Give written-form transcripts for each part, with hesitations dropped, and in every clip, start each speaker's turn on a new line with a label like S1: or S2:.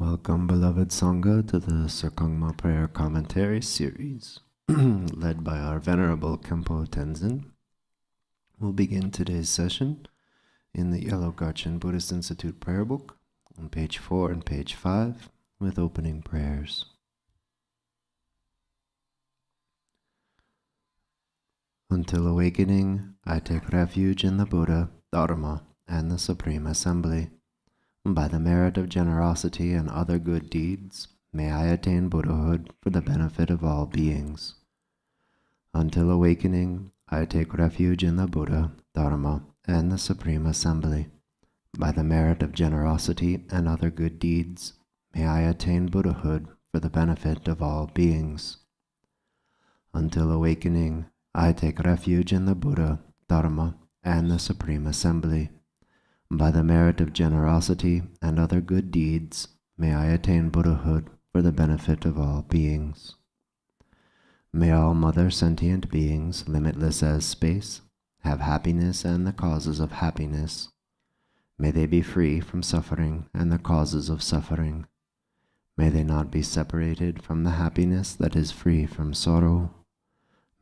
S1: Welcome, beloved Sangha, to the Serkhangma Prayer Commentary series, led by our Venerable Khenpo Tenzin. We'll begin today's session in the Yellow Garchen Buddhist Institute Prayer Book, on page 4 and page 5, with opening prayers. Until awakening, I take refuge in the Buddha, Dharma, and the Supreme Assembly. By the merit of generosity and other good deeds, may I attain Buddhahood for the benefit of all beings. Until awakening, I take refuge in the Buddha, Dharma, and the Supreme Assembly. By the merit of generosity and other good deeds, may I attain Buddhahood for the benefit of all beings. Until awakening, I take refuge in the Buddha, Dharma, and the Supreme Assembly. By the merit of generosity and other good deeds, may I attain Buddhahood for the benefit of all beings. May all mother sentient beings, limitless as space, have happiness and the causes of happiness. May they be free from suffering and the causes of suffering. May they not be separated from the happiness that is free from sorrow.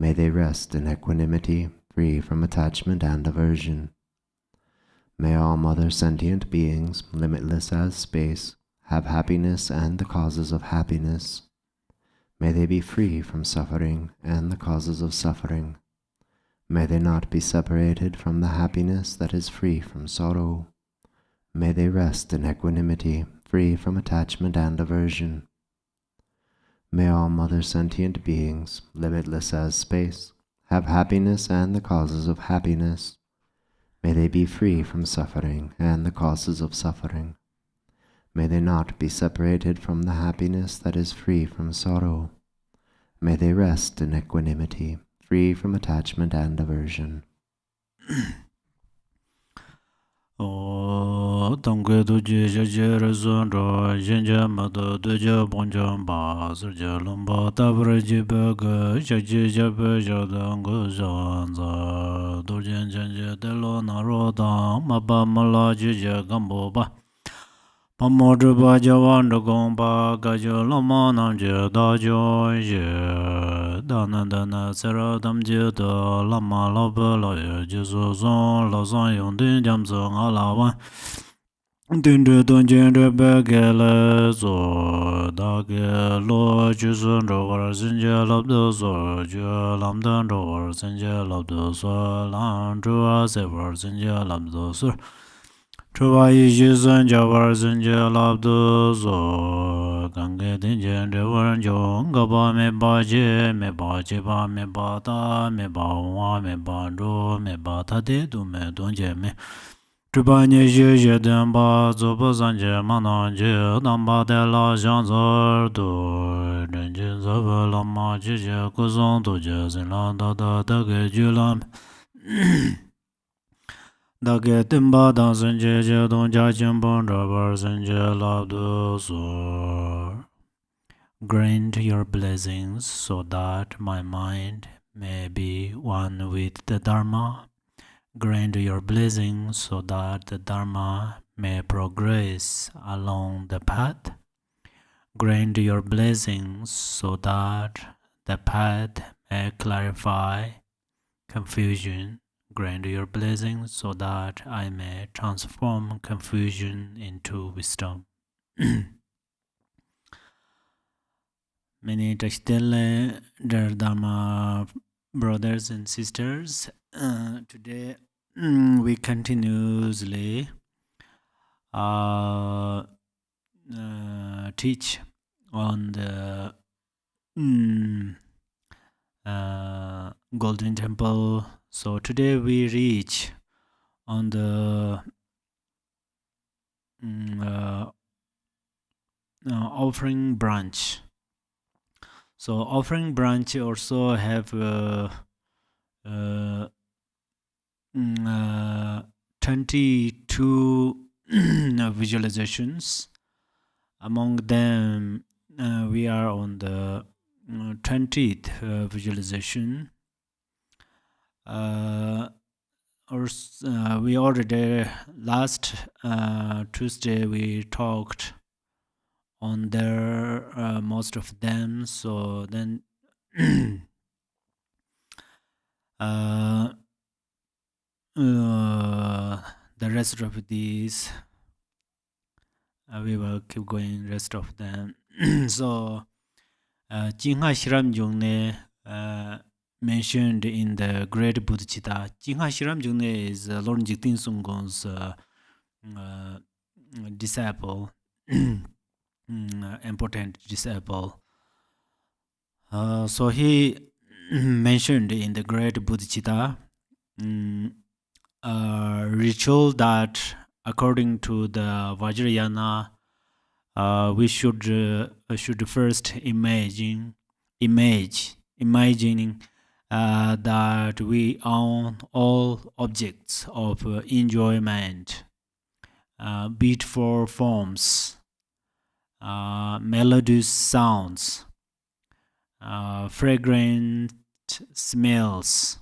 S1: May they rest in equanimity, free from attachment and aversion. May all mother sentient beings, limitless as space, have happiness and the causes of happiness. May they be free from suffering and the causes of suffering. May they not be separated from the happiness that is free from sorrow. May they rest in equanimity, free from attachment and aversion. May all mother sentient beings, limitless as space, have happiness and the causes of happiness. May they be free from suffering and the causes of suffering. May they not be separated from the happiness that is free from sorrow. May they rest in equanimity, free from attachment and aversion.
S2: Tangwe tuji shaji rezon ro yenja mado tuja bonjan ba surja lomba tabra jiba ga shaji jaba jadang go zanza dorjen janja delo naro da maba mala jija gambo ba pamo juba jawan dogong ba gajo loma namje da jo je dana dana sera damje da lama loba la ye jizo zon la zon yon din jam zong ala wan Dindre donjendre begele zo dage lo juzun rovar zinje labdo zo ju lamdan rovar zinje labdo so lan jua sevar zinje labdo sur Chua yi juzun javar zinje labdo zo gange dinjendre waran jo ngaba me ba je ba me ba ta me ba wa me ba ro me ba ta de du me donje me Trubanye je denba zobo zanje mananje damba de la janzor do renjin zobo lama je kuzon do je zinlan da ge julam da ge timba dan zanje je don ja jimbon rabar zanje labdo zor. Grant your blessings so that my mind may be one with the Dharma. Grant your blessings so that the Dharma may progress along the path. Grant your blessings so that the path may clarify confusion. Grant your blessings so that I may transform confusion into wisdom. Many Tashtele, dear Dharma brothers and sisters, today we continuously teach on the Golden Temple. So today we reach on the offering branch. So offering branch also have 22 visualizations. Among them, we are on the 20th visualization. We already last Tuesday we talked on their most of them. So then the rest of these we will keep going rest of them. So Jingha Shiram Jungne mentioned in the Great Bodhicitta. Jingha Shiram Jungne is Lord Jigten Sungong's disciple, important disciple. So he mentioned in the Great Bodhicitta a ritual that, according to the Vajrayana, we should first imagining that we own all objects of enjoyment, beautiful forms, melodious sounds, fragrant smells,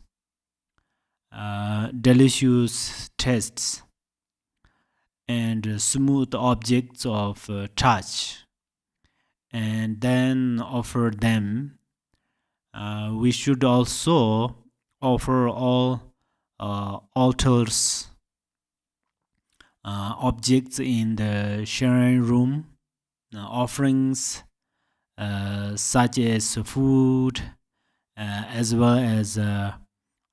S2: delicious tastes, and smooth objects of touch, and then offer them. We should also offer all altars, objects in the sharing room, offerings such as food, as well as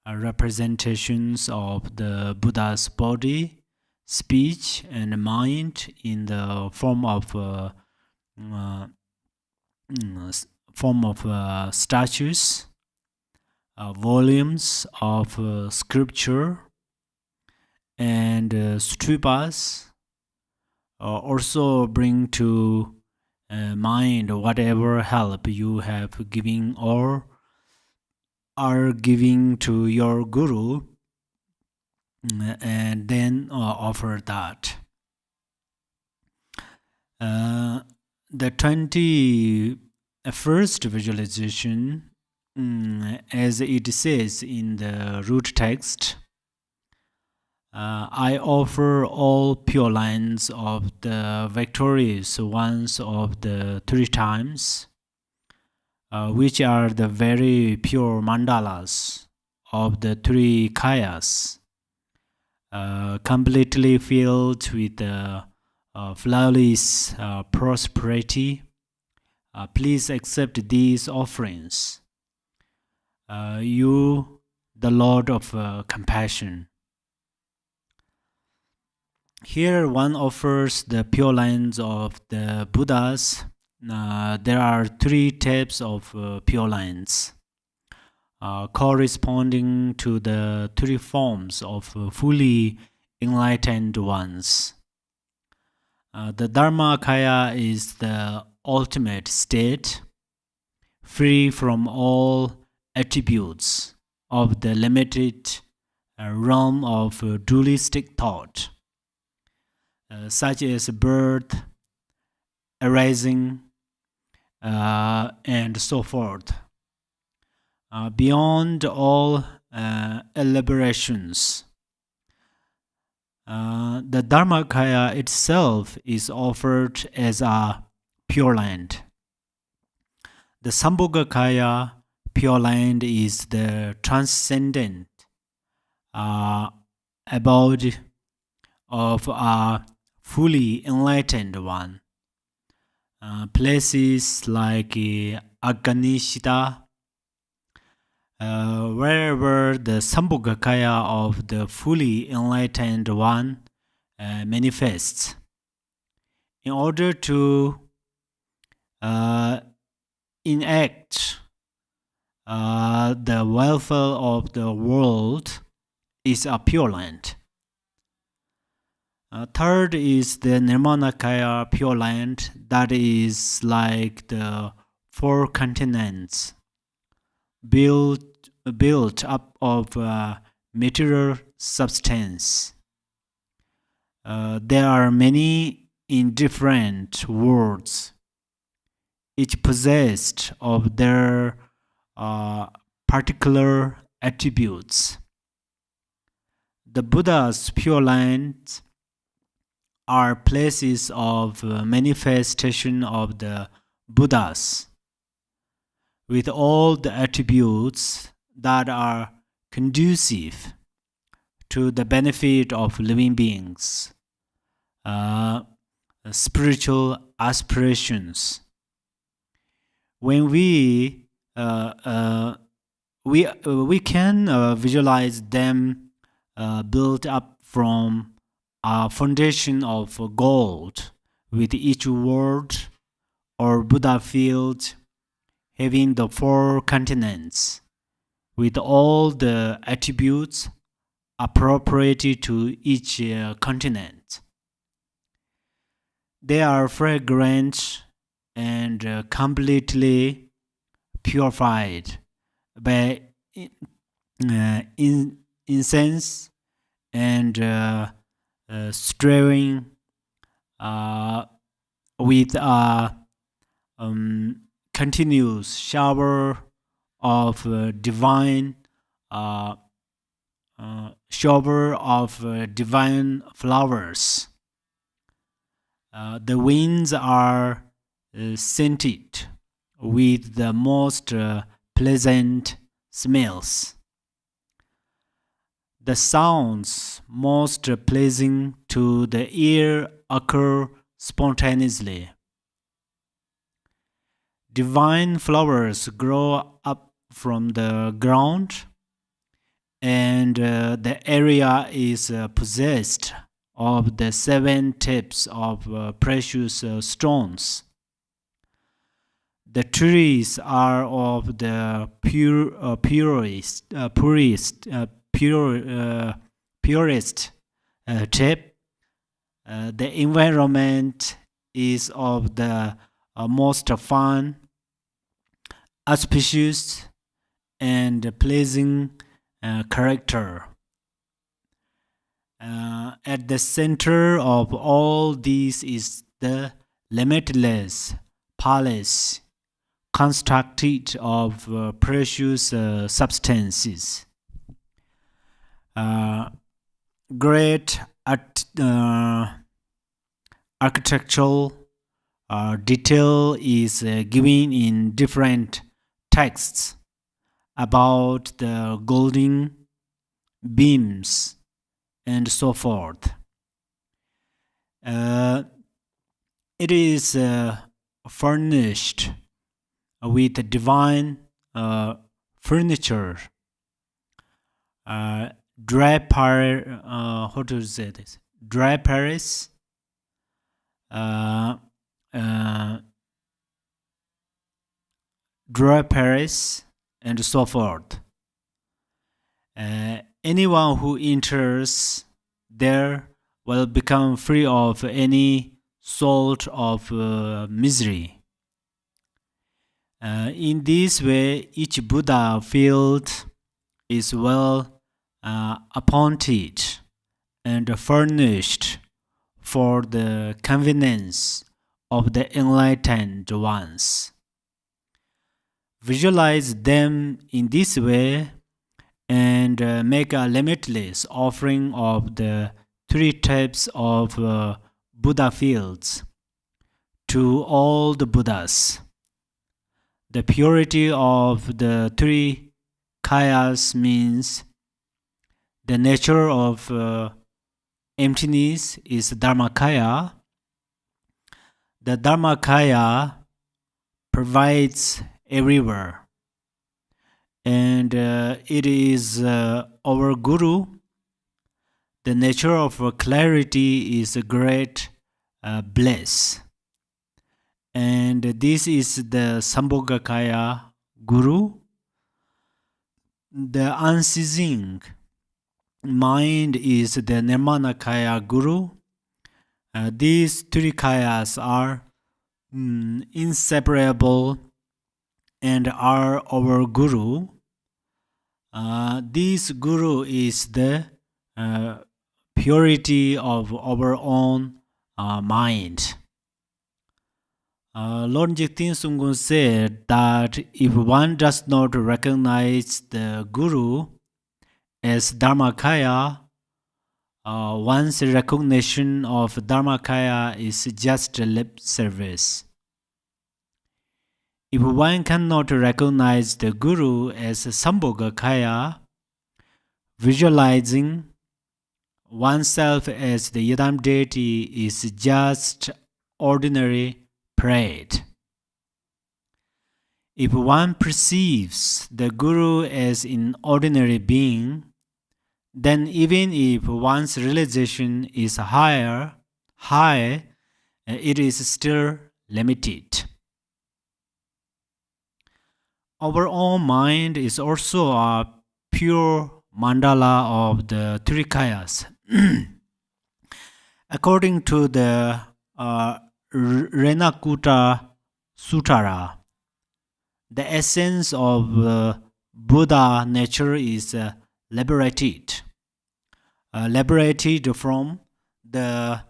S2: representations of the Buddha's body, speech, and mind in the form of statues, volumes of scripture, and stupas. Also bring to mind whatever help you have given or are giving to your guru, and then offer that. The 21st visualization, as it says in the root text, I offer all pure lines of the victorious ones of the 3 times, which are the very pure mandalas of the 3 kayas, completely filled with flawless prosperity. Please accept these offerings. You, the Lord of compassion. Here one offers the pure lines of the Buddhas. There are 3 types of pure lines, corresponding to the 3 forms of fully enlightened ones. The Dharmakaya is the ultimate state, free from all attributes of the limited realm of dualistic thought, such as birth, arising, and so forth. Beyond all elaborations, the Dharmakaya itself is offered as a pure land. The Sambhogakaya pure land is the transcendent abode of a fully enlightened one. Places like Aganishita, wherever the Sambhogakaya of the fully enlightened one manifests. In order to enact the welfare of the world is a pure land. Third is the Nirmanakaya pure land, that is like the 4 continents, built up of material substance. There are many indifferent worlds, each possessed of their particular attributes. The Buddha's pure land are places of manifestation of the Buddhas, with all the attributes that are conducive to the benefit of living beings, spiritual aspirations. When we can visualize them built up from a foundation of gold, with each word or Buddha field having the 4 continents, with all the attributes appropriate to each continent. They are fragrant and completely purified by incense and stirring with a continuous shower of divine flowers. The winds are scented with the most pleasant smells. The sounds most pleasing to the ear occur spontaneously. Divine flowers grow up from the ground, and the area is possessed of the 7 types of precious stones. The trees are of the purest type. The environment is of the most fun, auspicious, and pleasing character. At the center of all this is the limitless palace constructed of precious substances. Great architectural detail is given in different texts about the golden beams and so forth. It is furnished with divine furniture, draperies, and so forth. Anyone who enters there will become free of any sort of misery. In this way, each Buddha field is well appointed and furnished for the convenience of the enlightened ones. Visualize them in this way and make a limitless offering of the 3 types of Buddha fields to all the Buddhas. The purity of the 3 kayas means the nature of emptiness is Dharmakaya. The Dharmakaya provides everywhere, and it is our Guru. The nature of clarity is a great bliss, and this is the Sambhogakaya Guru. The unceasing mind is the Nirmanakaya Guru. These 3 kayas are inseparable and are our Guru. This Guru is the purity of our own mind. Lord Jigten Sungkun said that if one does not recognize the Guru as Dharmakaya, one's recognition of Dharmakaya is just lip service. If one cannot recognize the Guru as Sambhogakaya, visualizing oneself as the Yidam deity is just ordinary pride. If one perceives the Guru as an ordinary being, then even if one's realization is high, it is still limited. Our own mind is also a pure mandala of the three kayas. According to the Renakuta Sutara, the essence of Buddha nature is liberated from the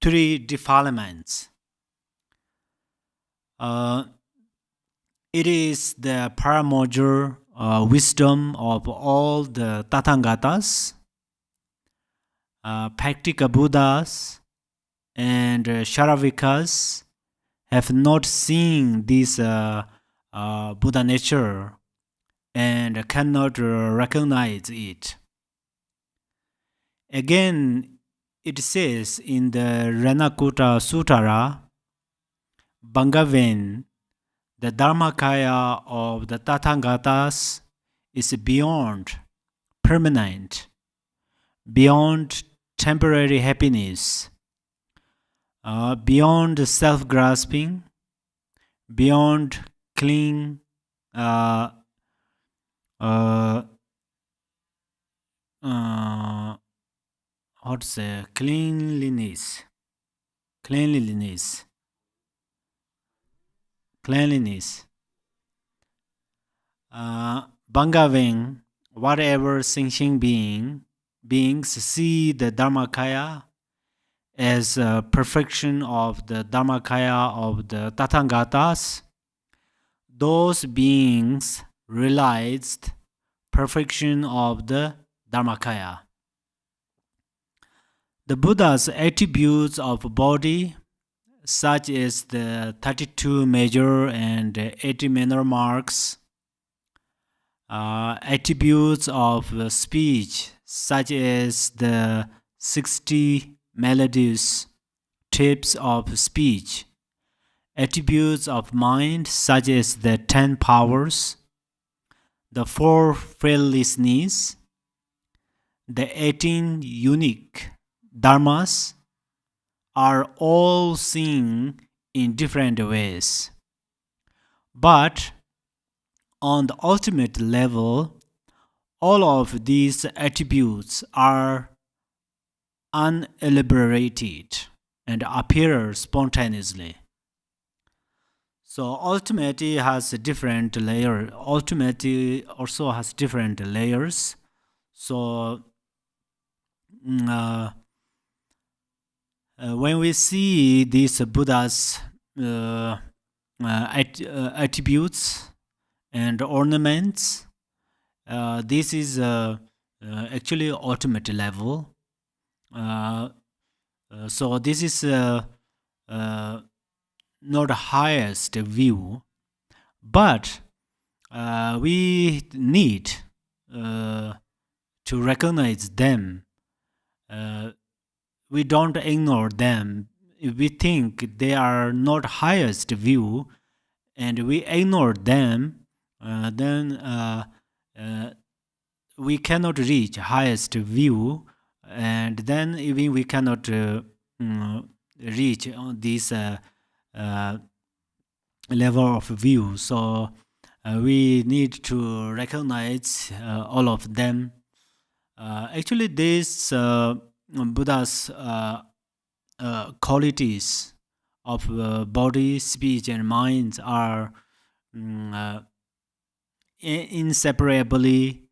S2: three defilements. It is the paramojur wisdom of all the Tathangatas, Praktika Buddhas, and Sharavikas have not seen this Buddha nature and cannot recognize it. Again, it says in the Renakuta Sutara, Bangaven, the Dharmakaya of the Tathangatas is beyond permanent, beyond temporary happiness, beyond self-grasping, beyond clean, how to say, cleanliness. Bangaving, whatever sentient beings see the Dharmakaya as a perfection of the Dharmakaya of the Tathangatas, those beings realized perfection of the Dharmakaya. The Buddha's attributes of body, such as the 32 major and 80 minor marks, attributes of speech, such as the 60 melodies, types of speech, attributes of mind, such as the 10 powers, the 4 fearlessness, the 18 unique dharmas, are all seen in different ways. But on the ultimate level, all of these attributes are unelaborated and appear spontaneously. So ultimately has different layers. Ultimately also has different layers. So when we see these Buddha's attributes and ornaments, this is actually ultimate level. So this is not the highest view, but we need to recognize them. We don't ignore them. If we think they are not highest view and we ignore them, then we cannot reach highest view, and then even we cannot reach this level of view. So we need to recognize all of them. Actually, this Buddha's qualities of body, speech, and mind are inseparably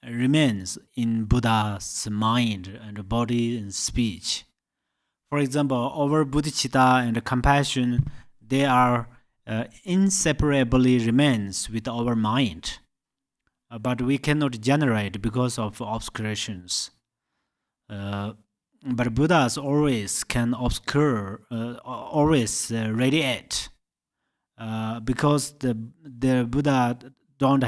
S2: remains in Buddha's mind and body and speech. For example, our bodhicitta and compassion, they are inseparably remains with our mind, but we cannot generate because of obscurations. But Buddhas always can obscure, always radiate, because the Buddhas don't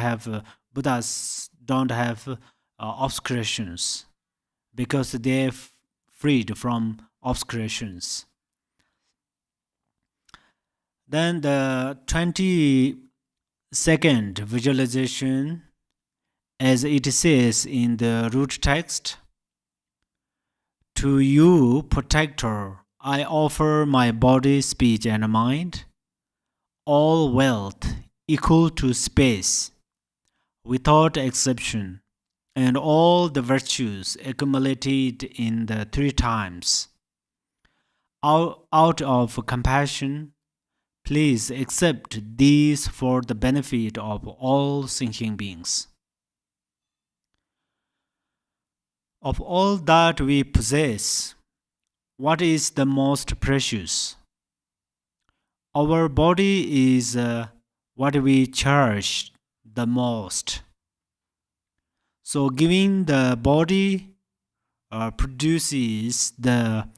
S2: have obscurations, because they're freed from obscurations. Then the 22nd visualization, as it says in the root text, to you, protector, I offer my body, speech, and mind, all wealth equal to space, without exception, and all the virtues accumulated in the 3 times. Out of compassion, please accept these for the benefit of all thinking beings. Of all that we possess, what is the most precious? Our body is what we cherish the most. So giving the body produces the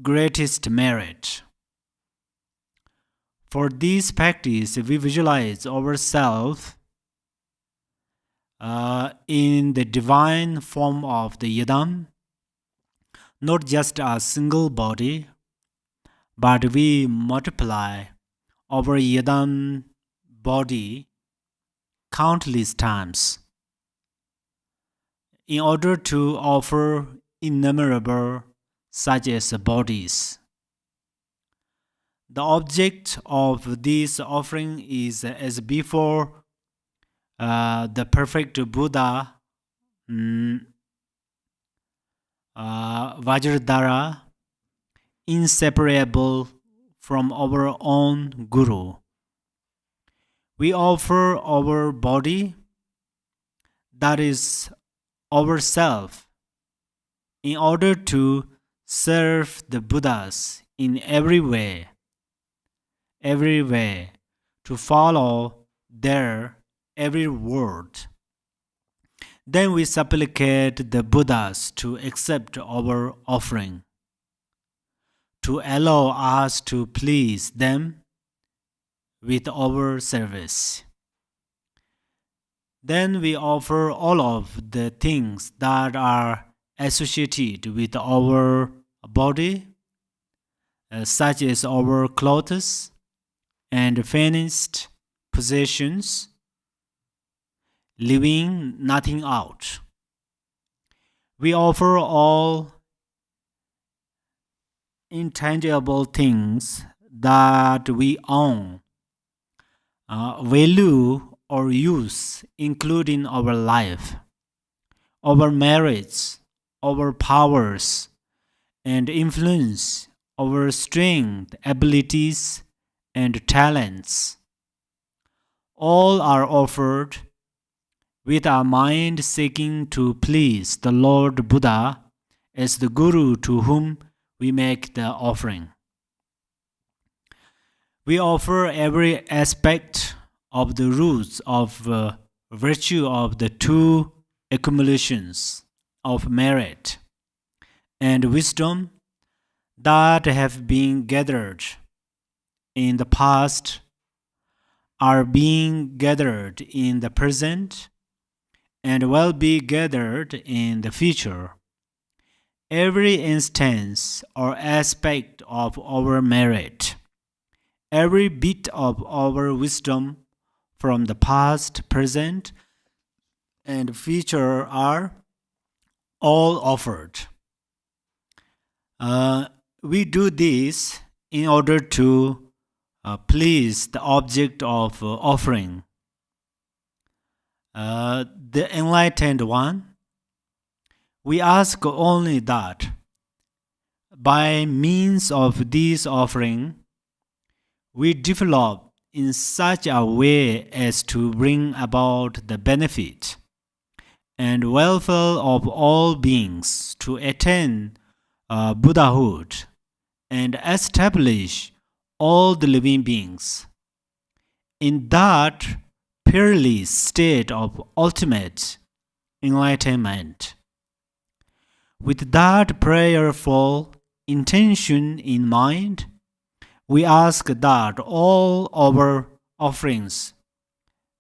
S2: greatest merit. For this practice, we visualize ourselves in the divine form of the yidam, not just a single body, but we multiply our yidam body countless times in order to offer innumerable such as bodies. The object of this offering is as before, the perfect Buddha, Vajradhara, inseparable from our own Guru. We offer our body, that is ourself, in order to serve the Buddhas in every way, to follow their every word. Then we supplicate the Buddhas to accept our offering, to allow us to please them with our service. Then we offer all of the things that are associated with our body, such as our clothes and finished possessions, leaving nothing out. We offer all intangible things that we own, value or use, including our life, our marriage, our powers and influence, our strength, abilities, and talents. All are offered with our mind seeking to please the Lord Buddha as the Guru to whom we make the offering. We offer every aspect of the roots of virtue of the 2 accumulations of merit and wisdom that have been gathered in the past, are being gathered in the present, and will be gathered in the future. Every instance or aspect of our merit, every bit of our wisdom from the past, present, and future are all offered. We do this in order to please the object of offering, the enlightened one. We ask only that by means of this offering, we develop in such a way as to bring about the benefit and welfare of all beings, to attain Buddhahood and establish all the living beings in that peerless state of ultimate enlightenment. With that prayerful intention in mind, we ask that all our offerings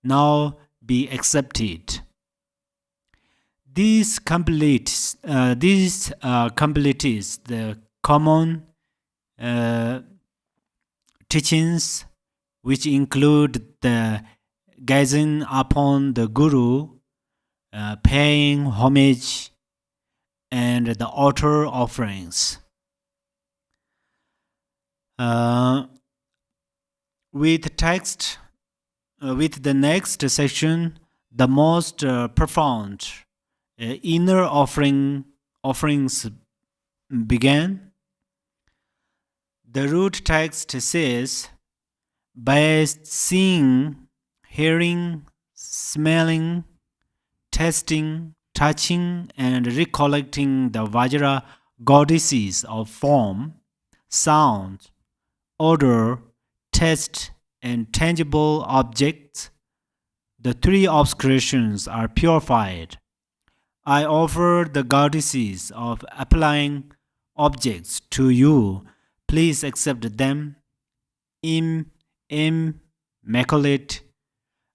S2: now be accepted. This completes the common teachings, which include the gazing upon the Guru, paying homage, and the altar offerings. With the next section, the most profound inner offerings began. The root text says, by seeing, hearing, smelling, tasting, touching, and recollecting the Vajra goddesses of form, sound, odor, taste, and tangible objects, the three obscurations are purified. I offer the goddesses of applying objects to you. Please accept them. Immaculate,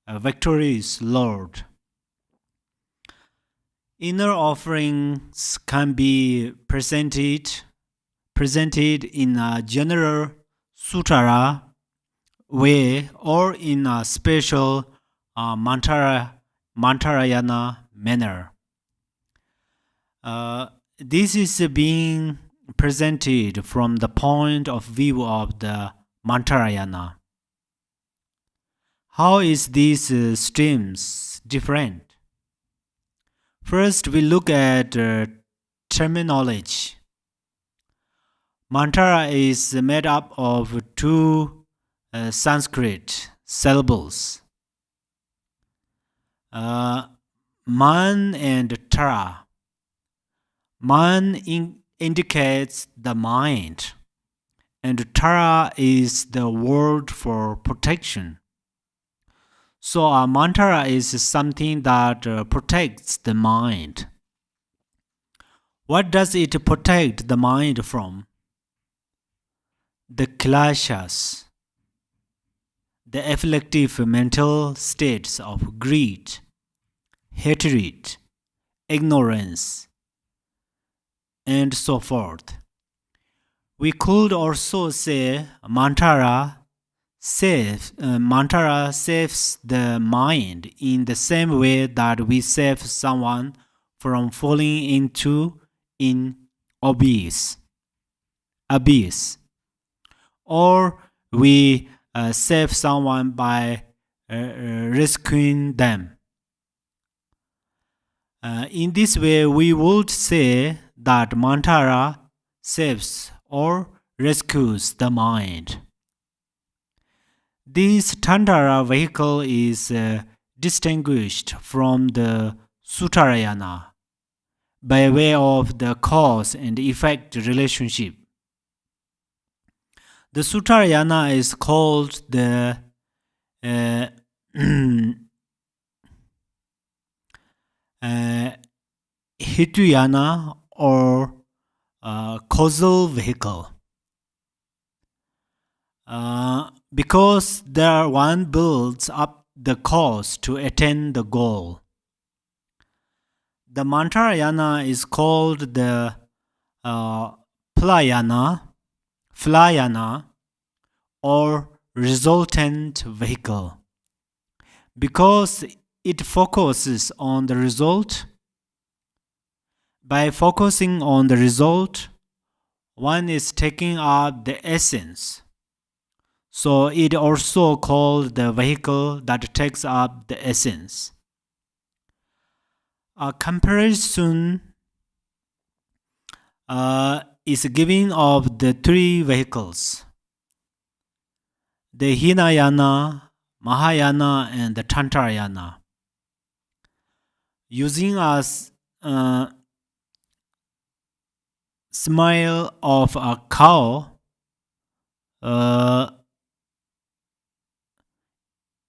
S2: victorious Lord. Inner offerings can be presented in a general sutara way or in a special mantarayana manner. This is being presented from the point of view of the mantarayana. How is these streams different? First, we look at terminology. Mantra is made up of two Sanskrit syllables, man and tara. Man indicates the mind, and tara is the word for protection. So a mantra is something that protects the mind. What does it protect the mind from? The klashas, the afflictive mental states of greed, hatred, ignorance, and so forth. We could also say mantra saves the mind in the same way that we save someone from falling into an abyss, or we save someone by rescuing them. In this way, we would say that mantra saves or rescues the mind. This Tantara vehicle is distinguished from the Sutarayana by way of the cause and effect relationship. The Sutarayana is called the Hituyana or causal vehicle. Because there one builds up the cause to attain the goal. The mantarayana is called the flayana, or resultant vehicle, because it focuses on the result. By focusing on the result, one is taking up the essence. So it also called the vehicle that takes up the essence. A comparison is given of the three vehicles: the Hinayana, Mahayana, and the Tantarayana. Using a smile of a cow,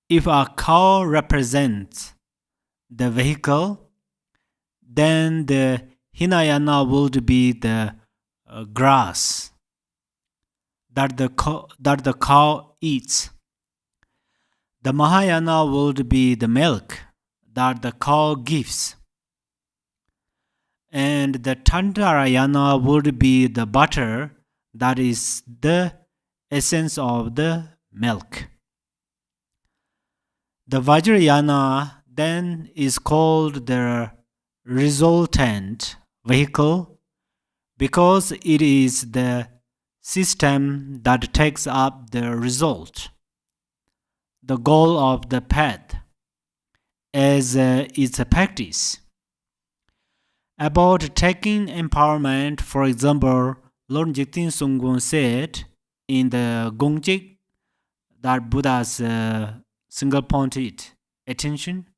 S2: if a cow represents the vehicle, then the Hinayana would be the grass that the cow eats. The Mahayana would be the milk that the cow gives. And the Tantarayana would be the butter that is the essence of the milk. The Vajrayana then is called the resultant vehicle because it is the system that takes up the result, the goal of the path, as its practice. About taking empowerment, for example, Lord Jigten Sunggun said in the Gongjik that Buddha's single-pointed attention,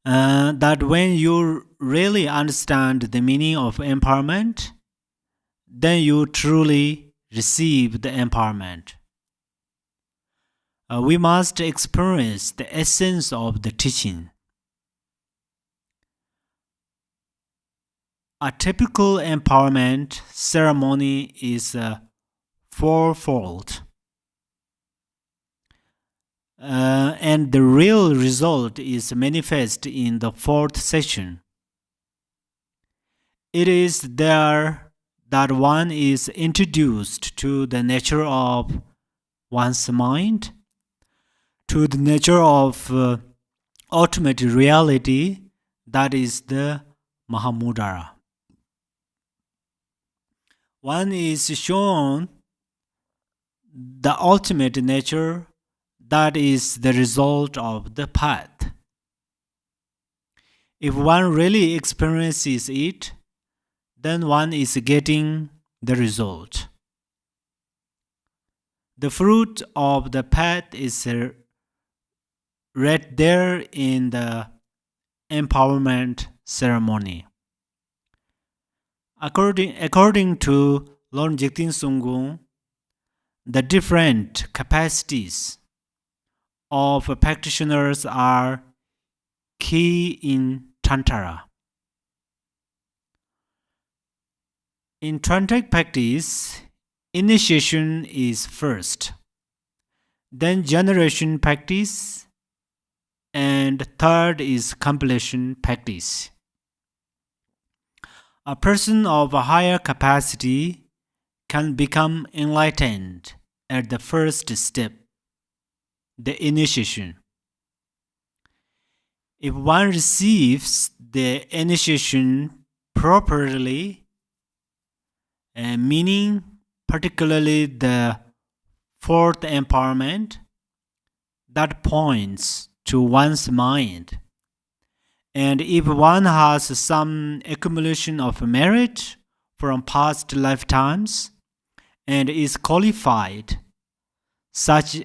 S2: that when you really understand the meaning of empowerment, then you truly receive the empowerment. We must experience the essence of the teaching. A typical empowerment ceremony is fourfold. And the real result is manifest in the fourth session. It is there that one is introduced to the nature of one's mind, to the nature of ultimate reality, that is the Mahamudra. One is shown the ultimate nature that is the result of the path. If one really experiences it, then one is getting the result. The fruit of the path is right there in the empowerment ceremony. According to Lord Jigten Sunggun, the different capacities of practitioners are key in Tantra. In Tantric practice, initiation is first, then generation practice, and third is completion practice. A person of a higher capacity can become enlightened at the first step, the initiation. If one receives the initiation properly, meaning particularly the fourth empowerment that points to one's mind, and if one has some accumulation of merit from past lifetimes and is qualified, such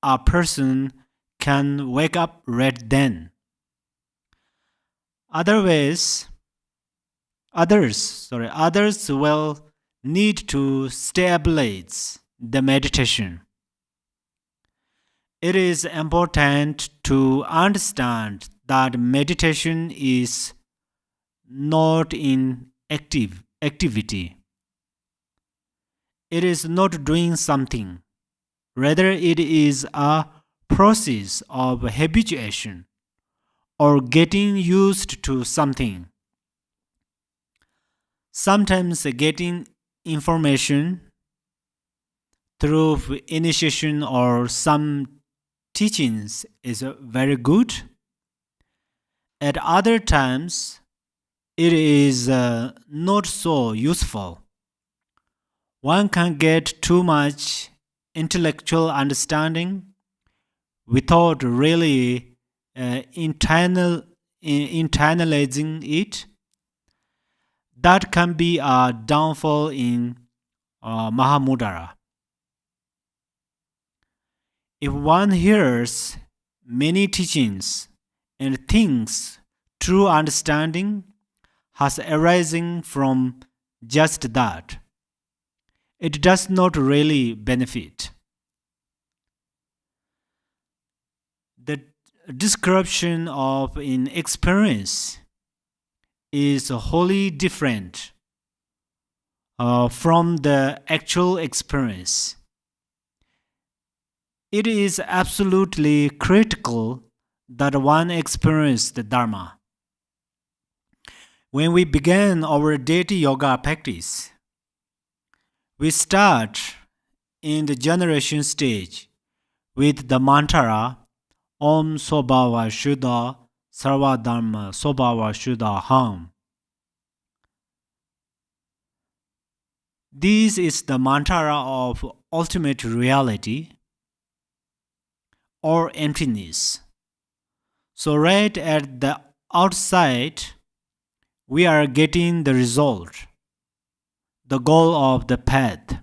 S2: a person can wake up right then. Others will need to stabilize the meditation. It is important to understand that meditation is not in activity. It is not doing something. Rather, it is a process of habituation or getting used to something. Sometimes getting information through initiation or some teachings is very good. At other times, it is not so useful. One can get too much intellectual understanding without really internalizing it. That can be a downfall in Mahamudra. If one hears many teachings and thinks true understanding has arisen from just that, it does not really benefit. The description of an experience is wholly different from the actual experience. It is absolutely critical that one experience the Dharma. When we began our deity yoga practice, we start in the generation stage with the mantra Om Sobhava Shuddha Sarva Dharma Sobhava Shuddha Ham. This is the mantra of ultimate reality or emptiness. So right at the outside, we are getting the result, the goal of the path.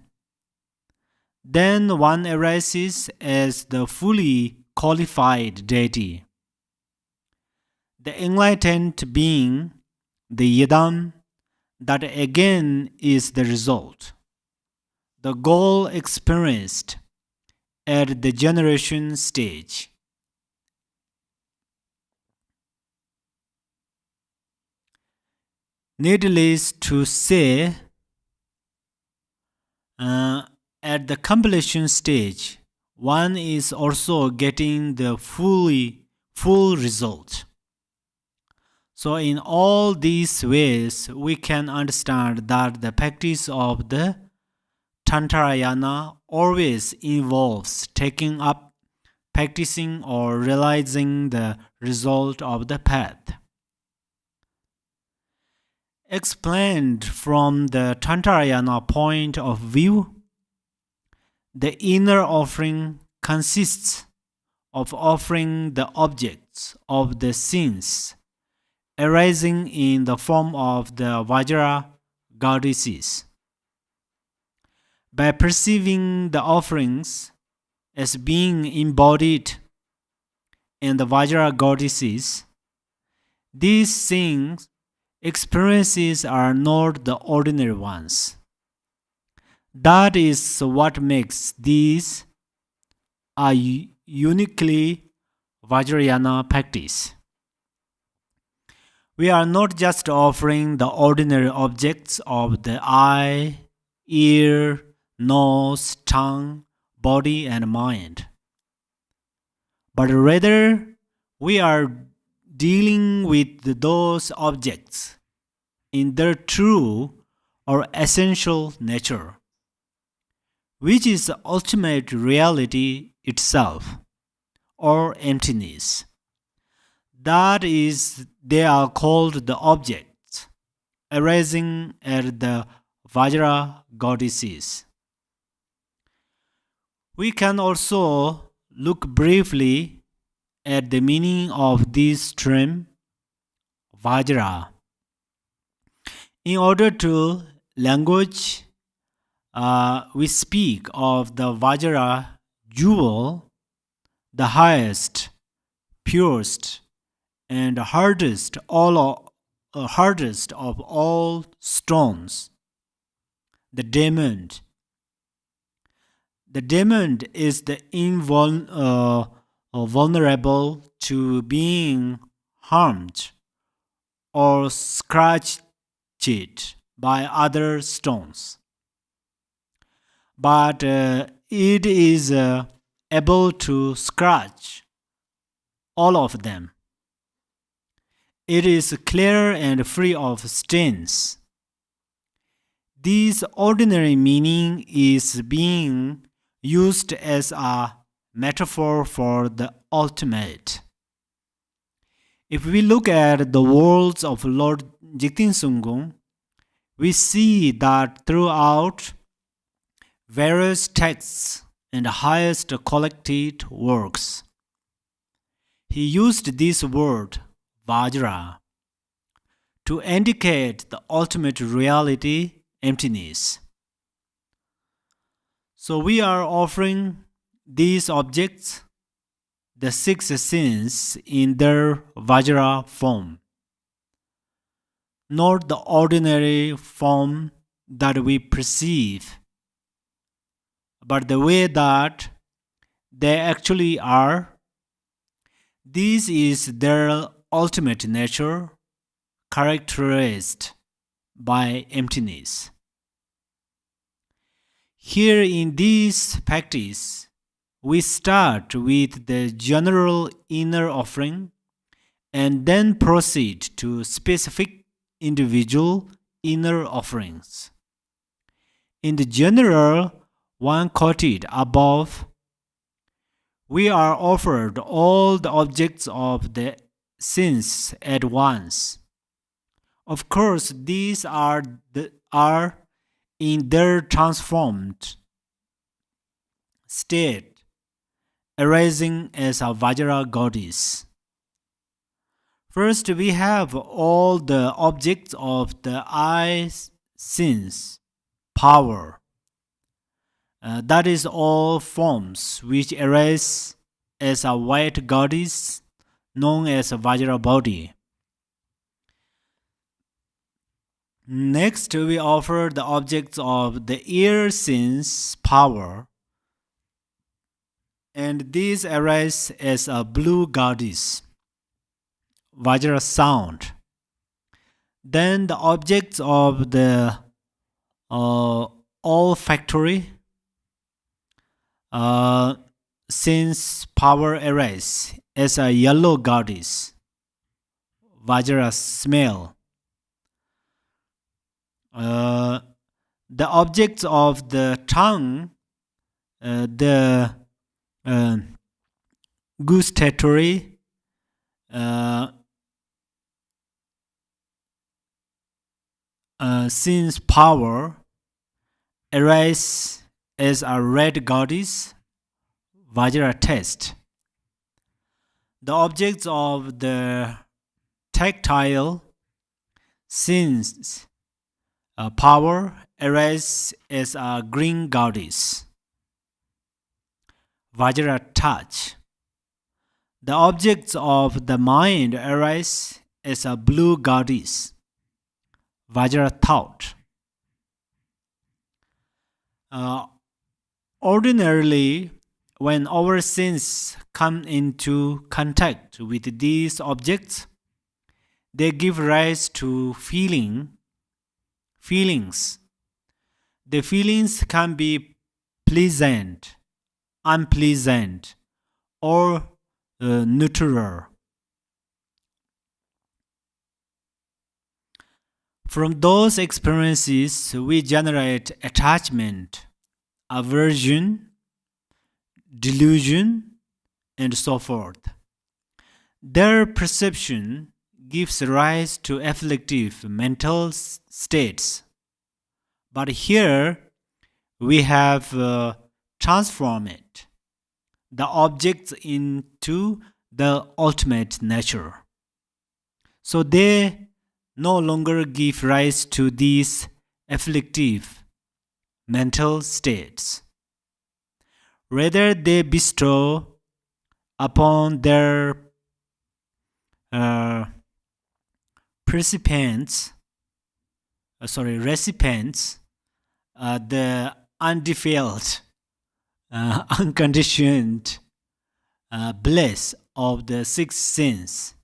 S2: Then one arises as the fully qualified deity, the enlightened being, the Yidam, that again is the result, the goal experienced at the generation stage. Needless to say, at the completion stage, one is also getting the full result. So in all these ways, we can understand that the practice of the Tantarayana always involves taking up, practicing or realizing the result of the path. Explained from the Tantarayana point of view, the inner offering consists of offering the objects of the sins arising in the form of the Vajra goddesses. By perceiving the offerings as being embodied in the Vajra goddesses, these things experiences are not the ordinary ones. That is what makes these a uniquely Vajrayana practice. We are not just offering the ordinary objects of the eye, ear, nose, tongue, body, and mind, but rather we are dealing with those objects in their true or essential nature, which is the ultimate reality itself, or emptiness. That is, they are called the objects arising at the Vajra goddesses. We can also look briefly at the meaning of this term, Vajra. In order to language, we speak of the Vajra jewel, the highest, purest, and hardest of all stones, the diamond. The diamond is the vulnerable to being harmed or scratched by other stones, but it is able to scratch all of them. It is clear and free of stains. This ordinary meaning is being used as a metaphor for the ultimate. If we look at the words of Lord Jigten Sungkung, we see that throughout various texts and highest collected works, he used this word Vajra to indicate the ultimate reality, emptiness. So we are offering these objects, the six sins, in their Vajra form, not the ordinary form that we perceive, but the way that they actually are. This is their ultimate nature, characterized by emptiness. Here in this practice, we start with the general inner offering and then proceed to specific individual inner offerings. In the general one quoted above, we are offered all the objects of the sense at once. Of course, these are in their transformed state, arising as a Vajra goddess. First, we have all the objects of the eye sense power. That is all forms which arise as a white goddess known as a Vajra body. Next, we offer the objects of the ear sense power, and these arise as a blue goddess, Vajra sound. Then the objects of the olfactory sense power arise as a yellow goddess, Vajra smell. The objects of the tongue, the gustatory sense power arise as a red goddess, Vajra taste. The objects of the tactile sense power arise as a green goddess, Vajra touch. The objects of the mind arise as a blue goddess, Vajra thought. Ordinarily, when our senses come into contact with these objects, they give rise to feelings. The feelings can be pleasant, unpleasant, or neutral. From those experiences, we generate attachment, aversion, delusion, and so forth. Their perception gives rise to afflictive mental states. But here we have transformed the objects into the ultimate nature. So they no longer give rise to these afflictive mental states. Rather, they bestow upon their recipients the undefiled, unconditioned bliss of the sixth sense.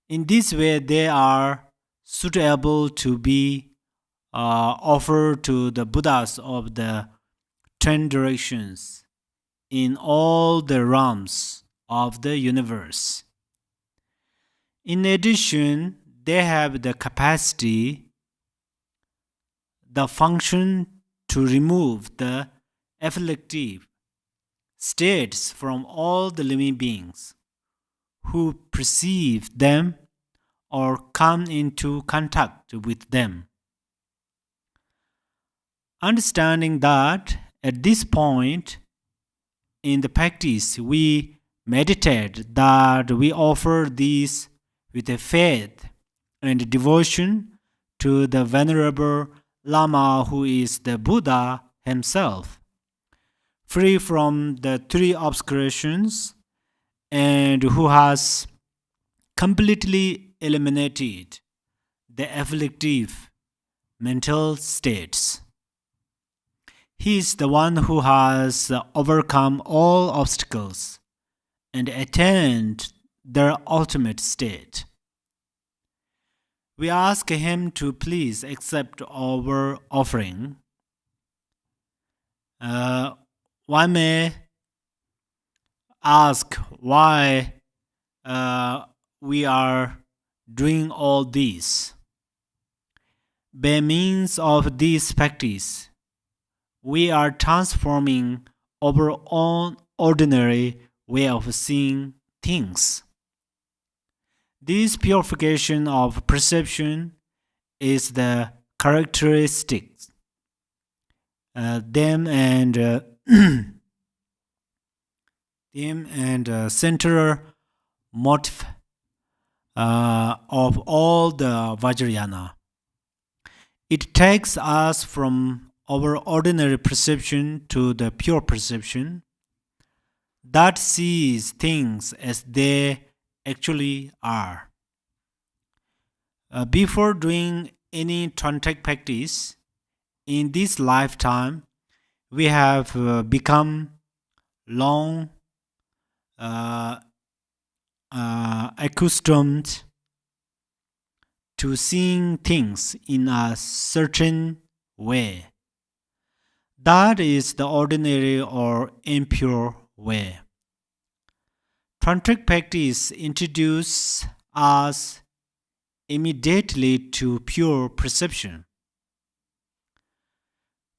S2: In this way, they are suitable to be offered to the Buddhas of the 10 directions in all the realms of the universe. In addition, they have the capacity, the function to remove the afflictive states from all the living beings who perceive them or come into contact with them. Understanding that at this point in the practice we meditate that we offer these with a faith and devotion to the Venerable Lama who is the Buddha himself, free from the 3 obscurations and who has completely eliminated the afflictive mental states. He is the one who has overcome all obstacles and attained their ultimate state. We ask him to please accept our offering. One may ask why we are doing all this. By means of this practice, we are transforming our own ordinary way of seeing things. This purification of perception is the characteristic, them and center motive of all the Vajrayana. It takes us from our ordinary perception to the pure perception that sees things as they actually are. Before doing any tantric practice in this lifetime, we have become long accustomed to seeing things in a certain way. That is the ordinary or impure way. Tantric practice introduces us immediately to pure perception.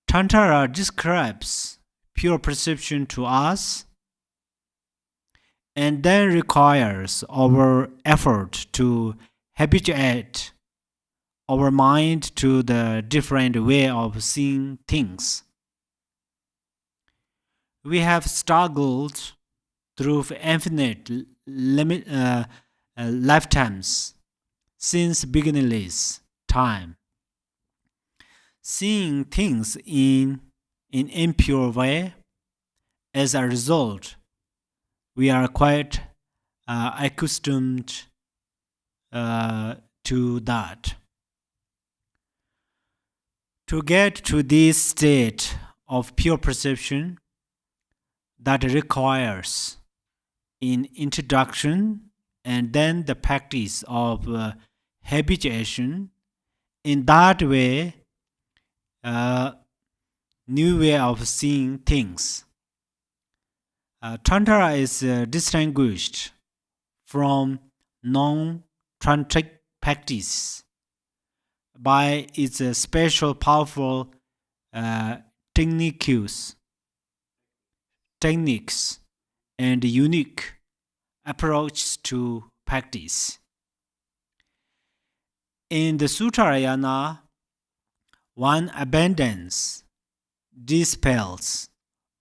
S2: Tantra describes pure perception to us and then requires our effort to habituate our mind to the different way of seeing things. We have struggled through infinite lifetimes since beginningless time, seeing things in an impure way. As a result, we are quite accustomed to that. To get to this state of pure perception, that requires an introduction and then the practice of habituation. In that way, new way of seeing things. Tantra is distinguished from non-tantric practice by its special powerful techniques and unique approach to practice. In the Suttarayana, one abandons, dispels,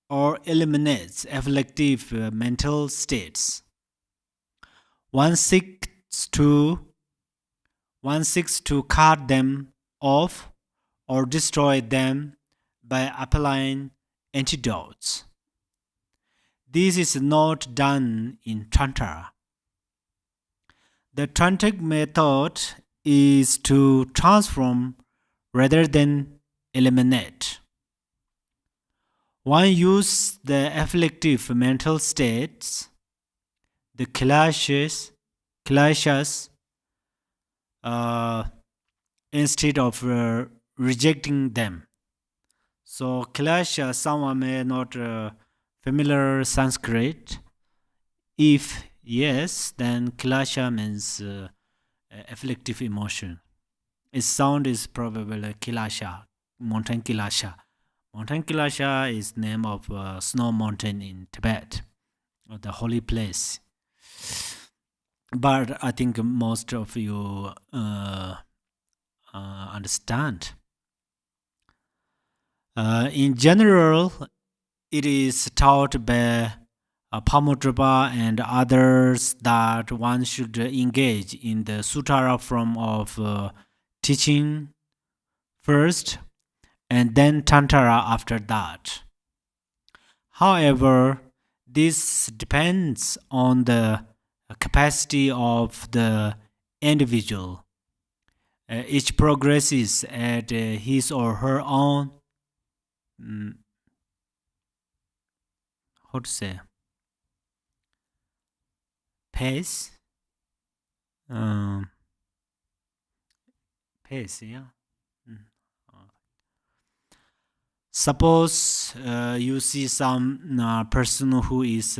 S2: or eliminates afflictive mental states. One seeks to cut them off or destroy them by applying antidotes. This is not done in Tantra. The Tantric method is to transform rather than eliminate. One uses the afflictive mental states, the kileshas, instead of rejecting them. So kilesha, someone may not familiar Sanskrit. If yes, then kilesha means afflictive emotion. Its sound is probably Kilasha, mountain Kilasha. Mountain Kilasha is name of snow mountain in Tibet, the holy place. But I think most of you understand. In general, it is taught by Pamutrapa and others that one should engage in the Sutara form of teaching first and then Tantra after that. However, this depends on the capacity of the individual. Each progresses at his or her own pace. pace, yeah. Suppose you see some person who is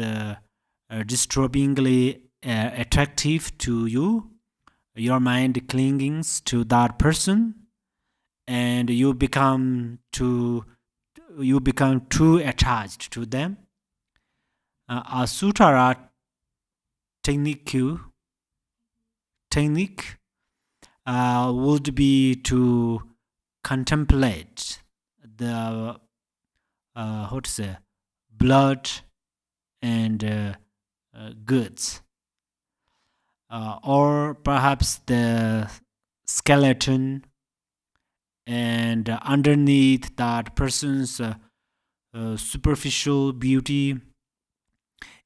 S2: disturbingly attractive to you. Your mind clings to that person, and you become too attached to them. A sutara technique would be to contemplate the blood and goods, or perhaps the skeleton, and underneath that person's superficial beauty.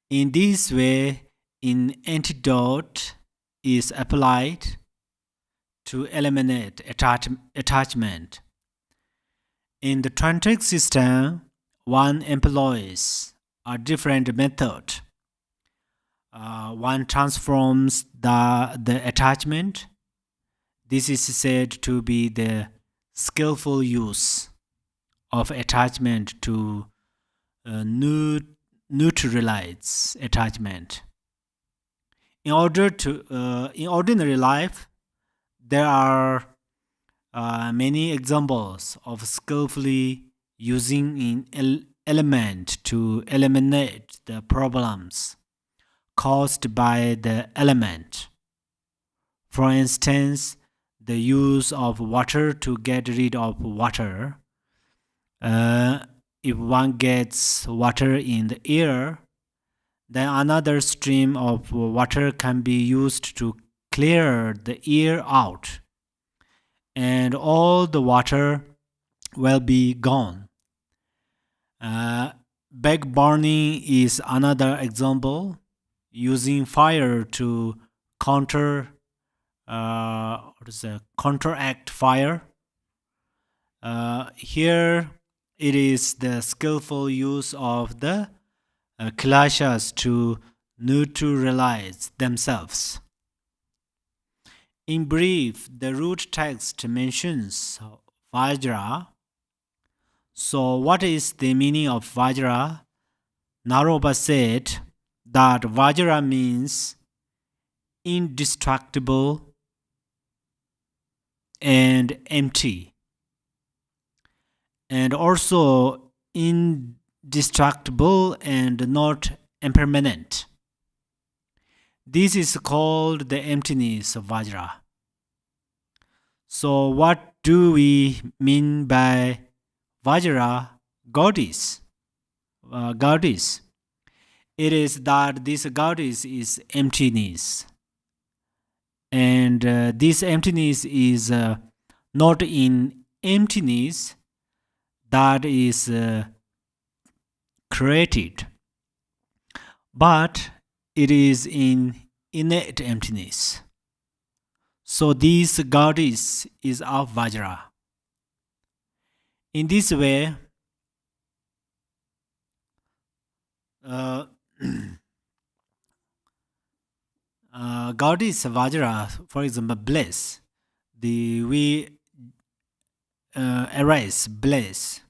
S2: In this way, an antidote is applied to eliminate attachment. In the tantric system, one employs a different method. One transforms the attachment. This is said to be the skillful use of attachment to neutralize attachment. In ordinary life, there are many examples of skillfully using an element to eliminate the problems caused by the element. For instance, the use of water to get rid of water. If one gets water in the air, then another stream of water can be used to clear the air out, and all the water will be gone. Back burning is another example, using fire to counteract fire. Here it is the skillful use of the klashas to neutralize themselves. In brief, the root text mentions Vajra. So, what is the meaning of Vajra? Naropa said that Vajra means indestructible and empty, and also indestructible and not impermanent. This is called the emptiness of Vajra. So, what do we mean by Vajra goddess? It is that this goddess is emptiness, and this emptiness is not in emptiness that is created, but it is in innate emptiness. So this goddess is of Vajra. In this way, goddess Vajra, for example, bliss. We erase bliss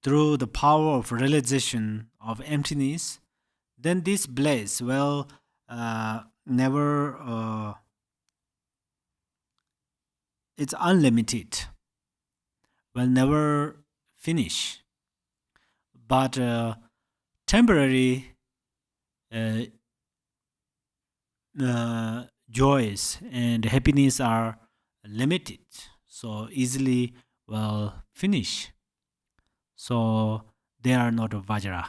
S2: through the power of realization of emptiness. Then this bliss will never. It's unlimited. Will never finish. But temporary joys and happiness are limited, so easily will finish. So they are not a Vajra.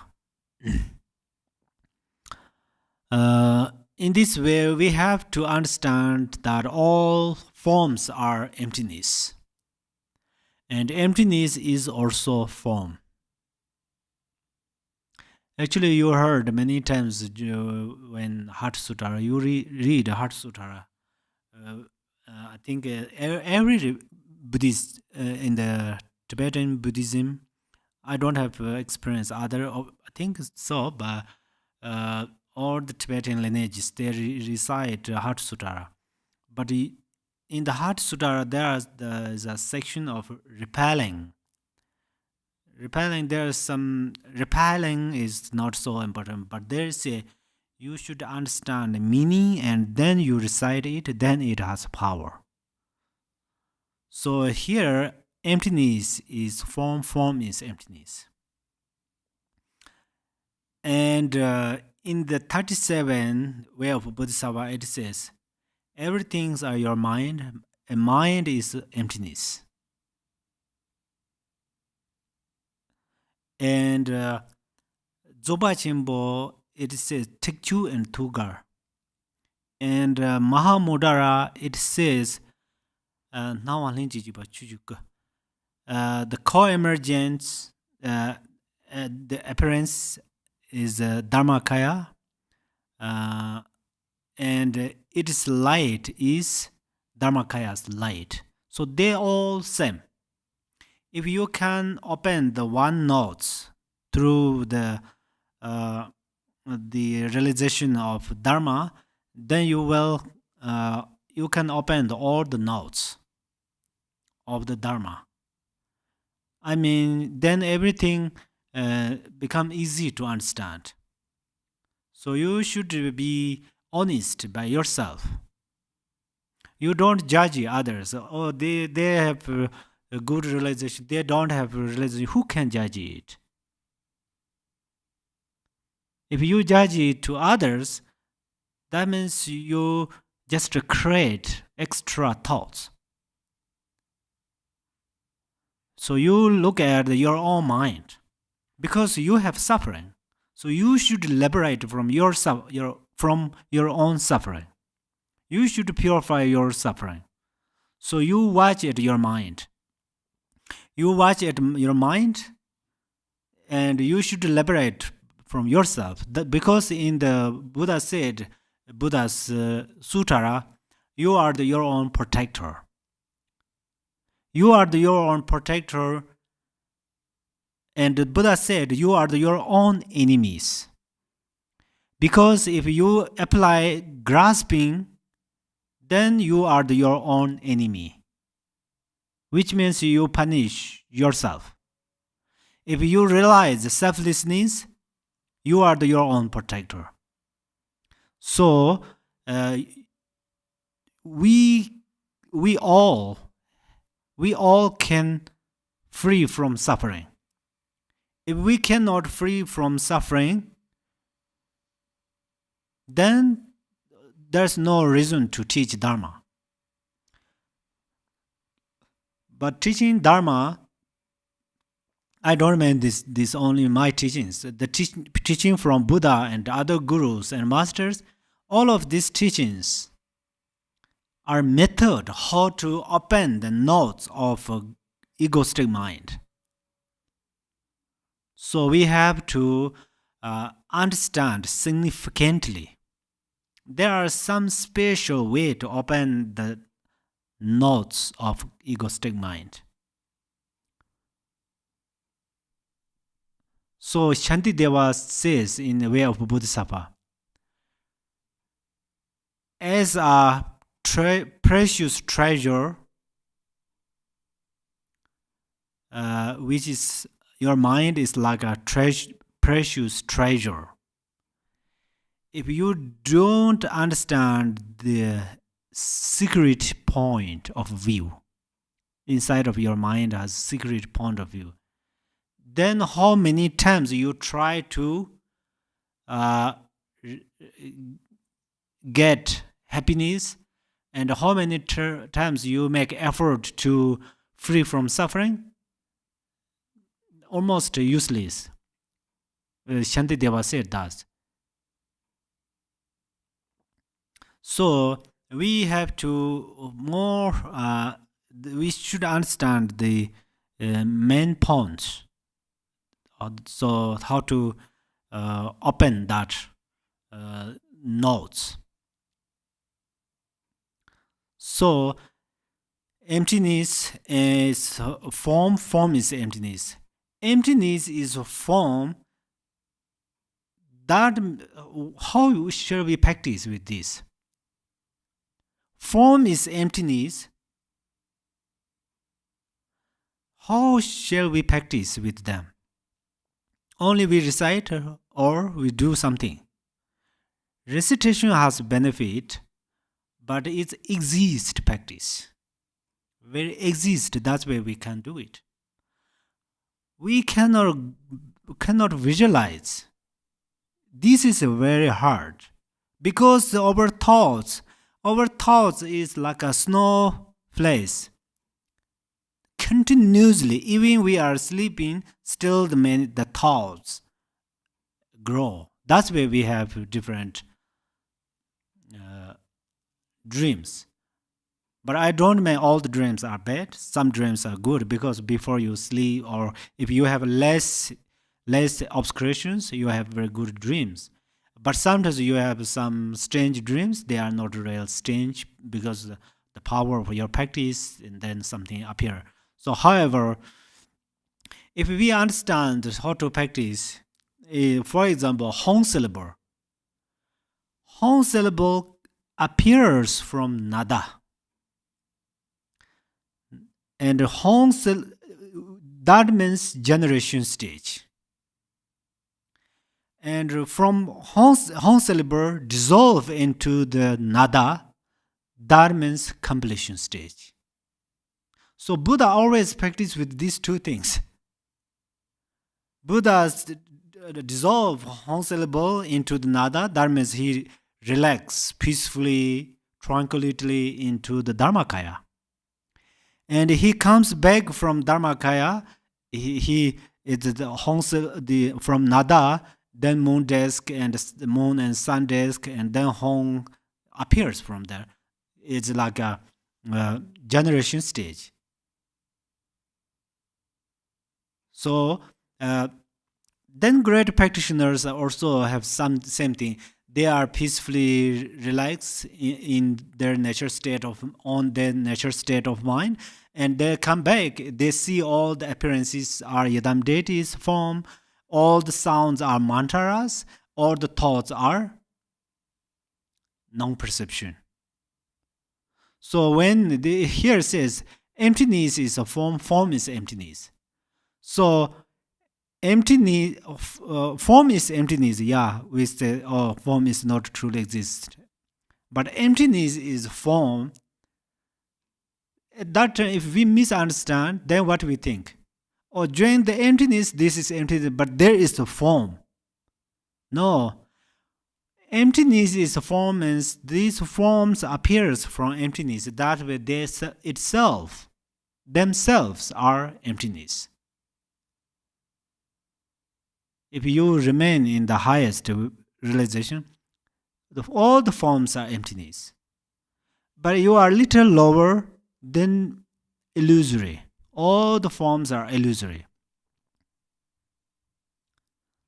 S2: In this way, we have to understand that all forms are emptiness, and emptiness is also form. Actually, you heard many times when Heart Sutara, you read Heart Sutara. I think every Buddhist in the Tibetan Buddhism, I don't have experience other. I think so, but all the Tibetan lineages they recite Heart Sutara. But in the Heart Sutta, there is a section of repelling. Repelling, repelling is not so important, but there is you should understand the meaning and then you recite it, then it has power. So here, emptiness is form, form is emptiness. And in the 37 way of Bodhisattva, it says, everything's are your mind, and mind is emptiness. And Zoba Chimbo, it says Tikchu and Tugar. And Mahamudara, it says the co-emergence, the appearance is Dharmakaya, and its light is Dharmakaya's light. So they all same. If you can open the one notes through the realization of Dharma, then you can open all the notes of the Dharma. I mean, then everything become easy to understand. So you should be honest by yourself. You don't judge others. Oh, they have a good realization. They don't have a realization. Who can judge it? If you judge it to others, that means you just create extra thoughts. So you look at your own mind because you have suffering. So you should liberate from your own suffering. You should purify your suffering. So you watch at your mind. You watch at your mind, and you should liberate from yourself. Because in the Buddha said, Buddha's Suttara, you are your own protector. You are your own protector, and the Buddha said you are your own enemies. Because if you apply grasping, then you are your own enemy, which means you punish yourself. If you realize selflessness, you are your own protector. So we all can free from suffering. If we cannot free from suffering, then there's no reason to teach Dharma. But teaching Dharma, I don't mean this only my teachings. The teaching from Buddha and other gurus and masters, all of these teachings are method how to open the notes of egoistic mind. So we have to understand significantly. There are some special way to open the notes of egoistic mind. So Shantideva says in the way of Bodhisattva, as a precious treasure, which is your mind is like a precious treasure. If you don't understand the secret point of view, inside of your mind has secret point of view, then how many times you try to get happiness, and how many times you make effort to free from suffering? Almost useless. Shantideva said that. So we have to we should understand the main points. So how to open that notes. So emptiness is form, form is emptiness. Emptiness is a form. That how shall we practice with this? form is emptiness, how shall we practice with them? Only we recite or we do something. Recitation has benefit, but it's exist practice. Where it exists, that's where we can do it. We cannot visualize. This is very hard because our thoughts is like a snowflakes. Continuously, even we are sleeping, still the thoughts grow. That's where we have different dreams. But I don't mean all the dreams are bad. Some dreams are good because before you sleep, or if you have less obscurations, you have very good dreams. But sometimes you have some strange dreams. They are not real strange because the power of your practice, and then something appear. So, however, if we understand how to practice, for example, Hong syllable appears from nada. And that means generation stage. And from Hong syllable dissolve into the nada, that means completion stage. So Buddha always practiced with these two things. Buddha dissolve Hong syllable into the nada, that means he relax peacefully, tranquilly into the Dharmakaya. And he comes back from Dharmakaya. He it's from nada, then moon disk and the moon and sun disk, and then Hong appears from there. It's like a generation stage. So then great practitioners also have same thing. They are peacefully relaxed in their natural state of mind, and they come back. They see all the appearances are Yadam deities form, all the sounds are mantras, all the thoughts are non-perception. So when here says emptiness is a form is emptiness. So emptiness, form is emptiness. Yeah, we say, form is not truly exist. But emptiness is form. That if we misunderstand, then what we think? Oh, during the emptiness, this is emptiness, but there is a form. No. Emptiness is a form, and these forms appears from emptiness. That way, they themselves are emptiness. If you remain in the highest realization, all the forms are emptiness. But you are a little lower than illusory. All the forms are illusory.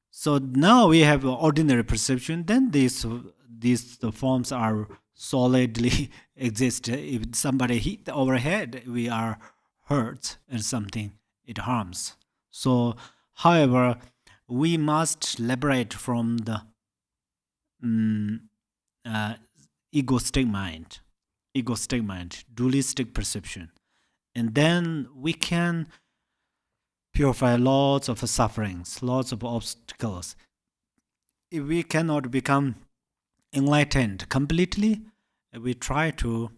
S2: So now we have ordinary perception. Then these the forms are solidly exist. If somebody hit our head, we are hurt and something it harms. So, however, we must liberate from the egoistic mind, dualistic perception. And then we can purify lots of sufferings, lots of obstacles. If we cannot become enlightened completely, we try to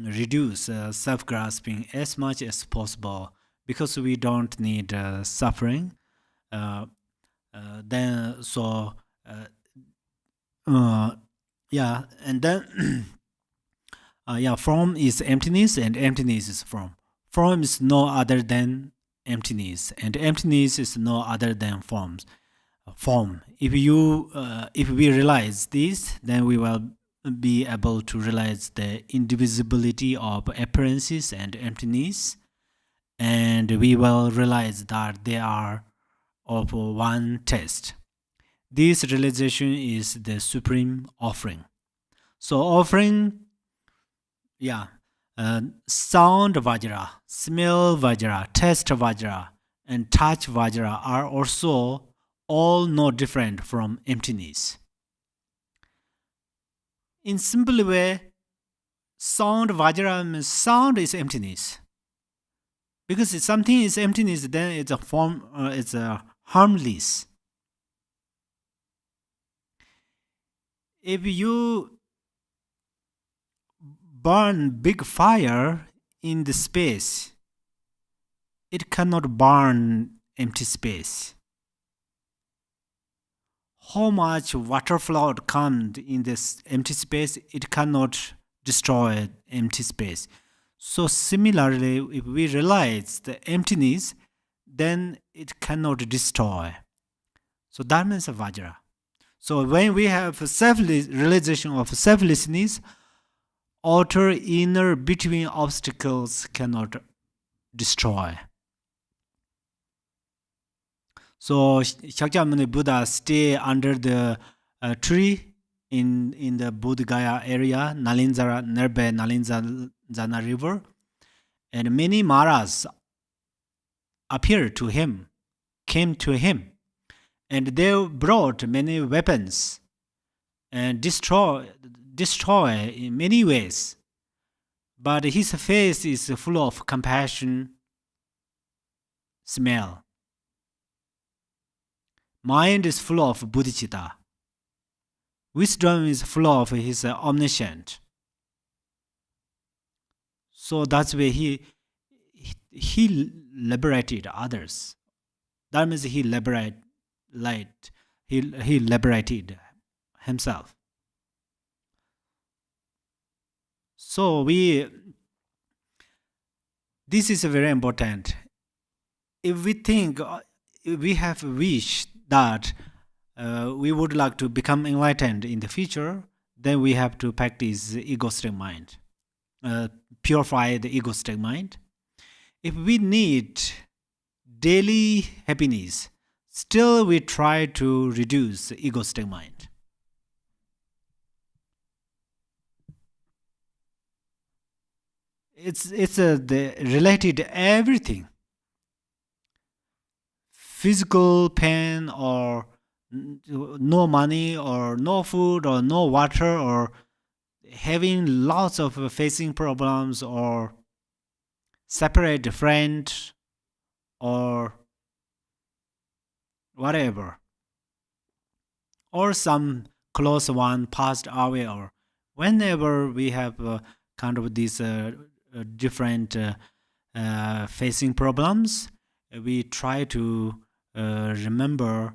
S2: reduce self-grasping as much as possible because we don't need suffering. Then so yeah, and then form is emptiness, and emptiness is form. Form is no other than emptiness, and emptiness is no other than form. If we realize this, then we will be able to realize the indivisibility of appearances and emptiness, and we will realize that they are of one test. This realization is the supreme offering. So offering, sound Vajra, smell Vajra, taste Vajra, and touch Vajra are also all no different from emptiness. In simple way, sound Vajra means sound is emptiness. Because if something is emptiness, then it's a form. It's a harmless. If you burn big fire in the space, it cannot burn empty space. How much water flood comes in this empty space, it cannot destroy empty space. So similarly, if we realize the emptiness, then it cannot destroy. So that means a Vajra. So when we have realization of selflessness, outer inner between obstacles cannot destroy. So Shakyamuni Buddha stay under the tree in the Bodh Gaya area, nearby Nalinzana river, and many Maras appeared to him, came to him, and they brought many weapons and destroy in many ways. But his face is full of compassion, smell. Mind is full of bodhicitta. Wisdom is full of his omniscient. So that's why he liberated others. That means he liberated himself. So this is very important. If we think we have wished that we would like to become enlightened in the future, then we have to practice egoistic mind, purify the egoistic mind. If we need daily happiness, still we try to reduce the egoistic mind. It's related to everything. Physical pain, or no money, or no food, or no water, or having lots of facing problems, or separate friend, or whatever, or some close one passed away, or whenever we have kind of these different facing problems, we try to remember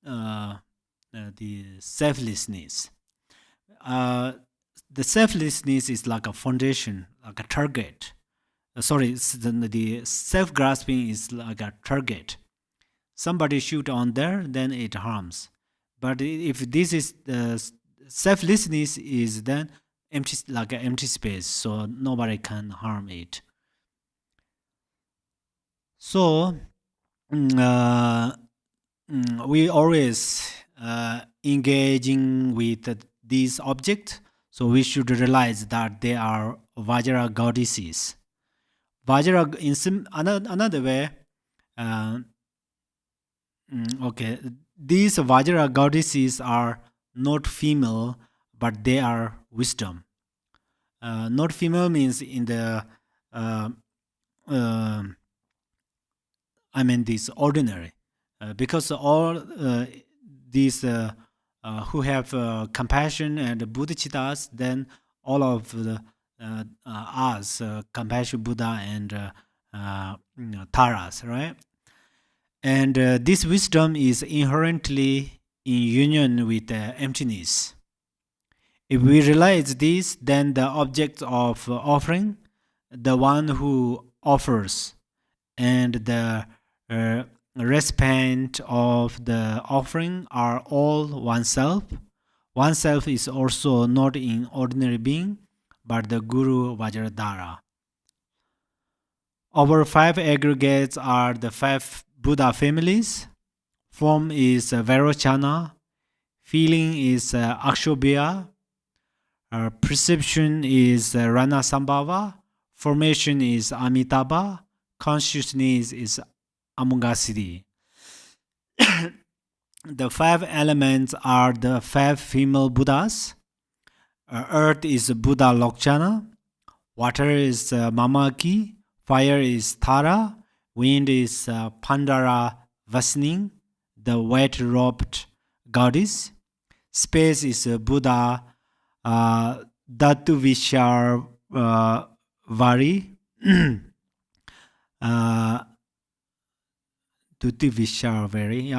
S2: the selflessness. The selflessness is like a foundation, like a target. The self-grasping is like a target. Somebody shoot on there, then it harms. But if this is selflessness, is then empty, like an empty space, so nobody can harm it. So we always engaging with these objects, so we should realize that they are Vajra goddesses. Vajra, in another way, okay, these Vajra goddesses are not female, but they are wisdom. Not female means in the this ordinary, because all these who have compassion and bodhicittas, then all of the us, compassion Buddha and Taras, right? And this wisdom is inherently in union with emptiness. If we realize this, then the object of offering, the one who offers, and the recipient of the offering are all oneself. Oneself is also not an ordinary being, but the Guru Vajradhara. Our 5 aggregates are the 5 Buddha families. Form is Vairochana, feeling is Akshobhya, perception is Rana Sambhava, formation is Amitabha, consciousness is Amungasiri. The 5 elements are the 5 female Buddhas, Earth is Buddha Lokchana, water is Mamaki, fire is Tara, wind is Pandara Vasning, the white-robed goddess. Space is Buddha Dhatuvishar Vari. Dhatuvishar Vari.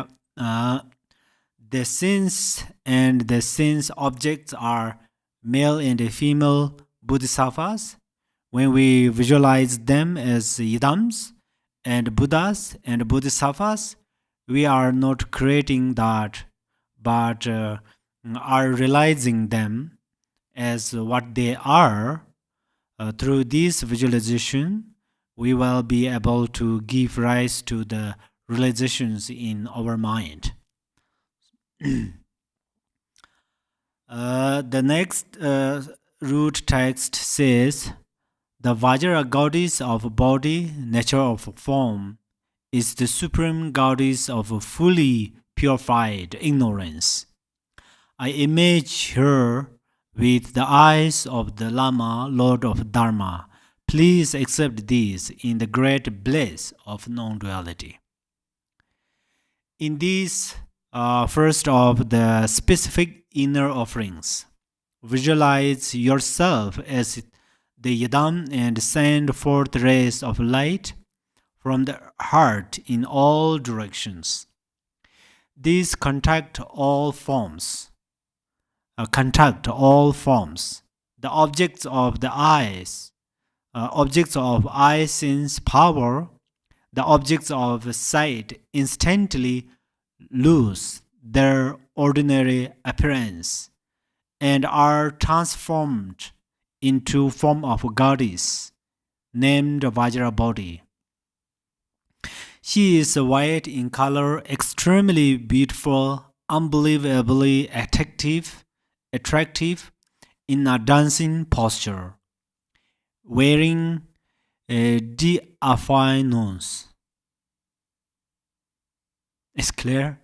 S2: The sins and the sins objects are male and female bodhisattvas. When we visualize them as yidams and Buddhas and bodhisattvas, we are not creating that, but are realizing them as what they are. Through this visualization, we will be able to give rise to the realizations in our mind. The next root text says, the Vajra goddess of body, nature of form, is the supreme goddess of fully purified ignorance. I image her with the eyes of the Lama, Lord of Dharma. Please accept this in the great bliss of non-duality. In this first of the specific inner offerings, visualize yourself as the yidam and send forth rays of light from the heart in all directions. These contact all forms. The objects of the eyes, objects of eye sense power, the objects of sight instantly lose their ordinary appearance and are transformed into form of goddess named Vajra body. She is white in color, extremely beautiful, unbelievably attractive in a dancing posture, wearing diaphanos. It's clear?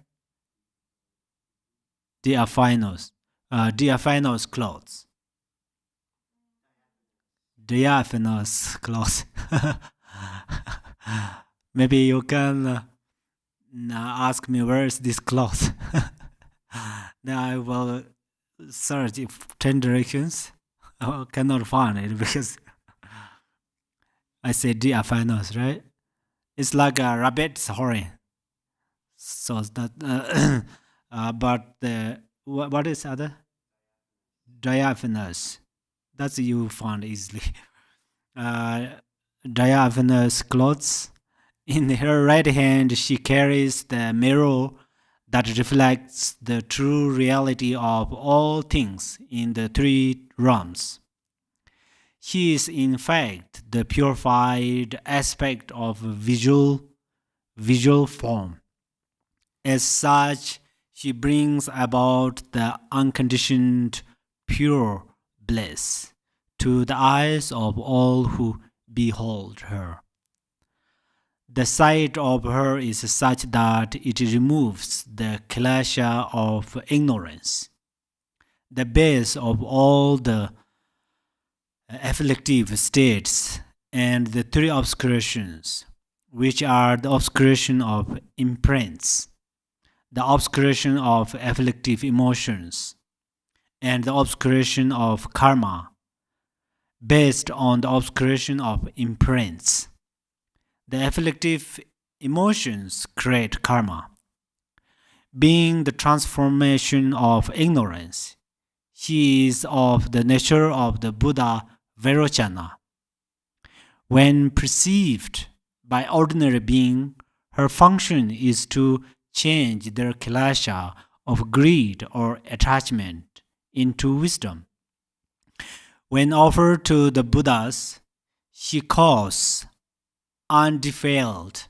S2: Diaphanos clothes. Diaphanous clothes. Maybe you can ask me where is this cloth. Then I will search if 10 directions. I cannot find it because I say diaphanous, right? It's like a rabbit's horn. So that, but what is other? Diaphanous. That's you found easily. Diaphanous clothes. In her right hand, she carries the mirror that reflects the true reality of all things in the three realms. She is in fact the purified aspect of visual form. As such, she brings about the unconditioned pure bliss to the eyes of all who behold her. The sight of her is such that it removes the kilesha of ignorance, the base of all the afflictive states and the three obscurations, which are the obscuration of imprints, the obscuration of afflictive emotions, and the obscuration of karma, based on the obscuration of imprints. The afflictive emotions create karma. Being the transformation of ignorance, she is of the nature of the Buddha Vairochana. When perceived by ordinary being, her function is to change their kilesha of greed or attachment into wisdom. When offered to the Buddhas, she causes undefiled,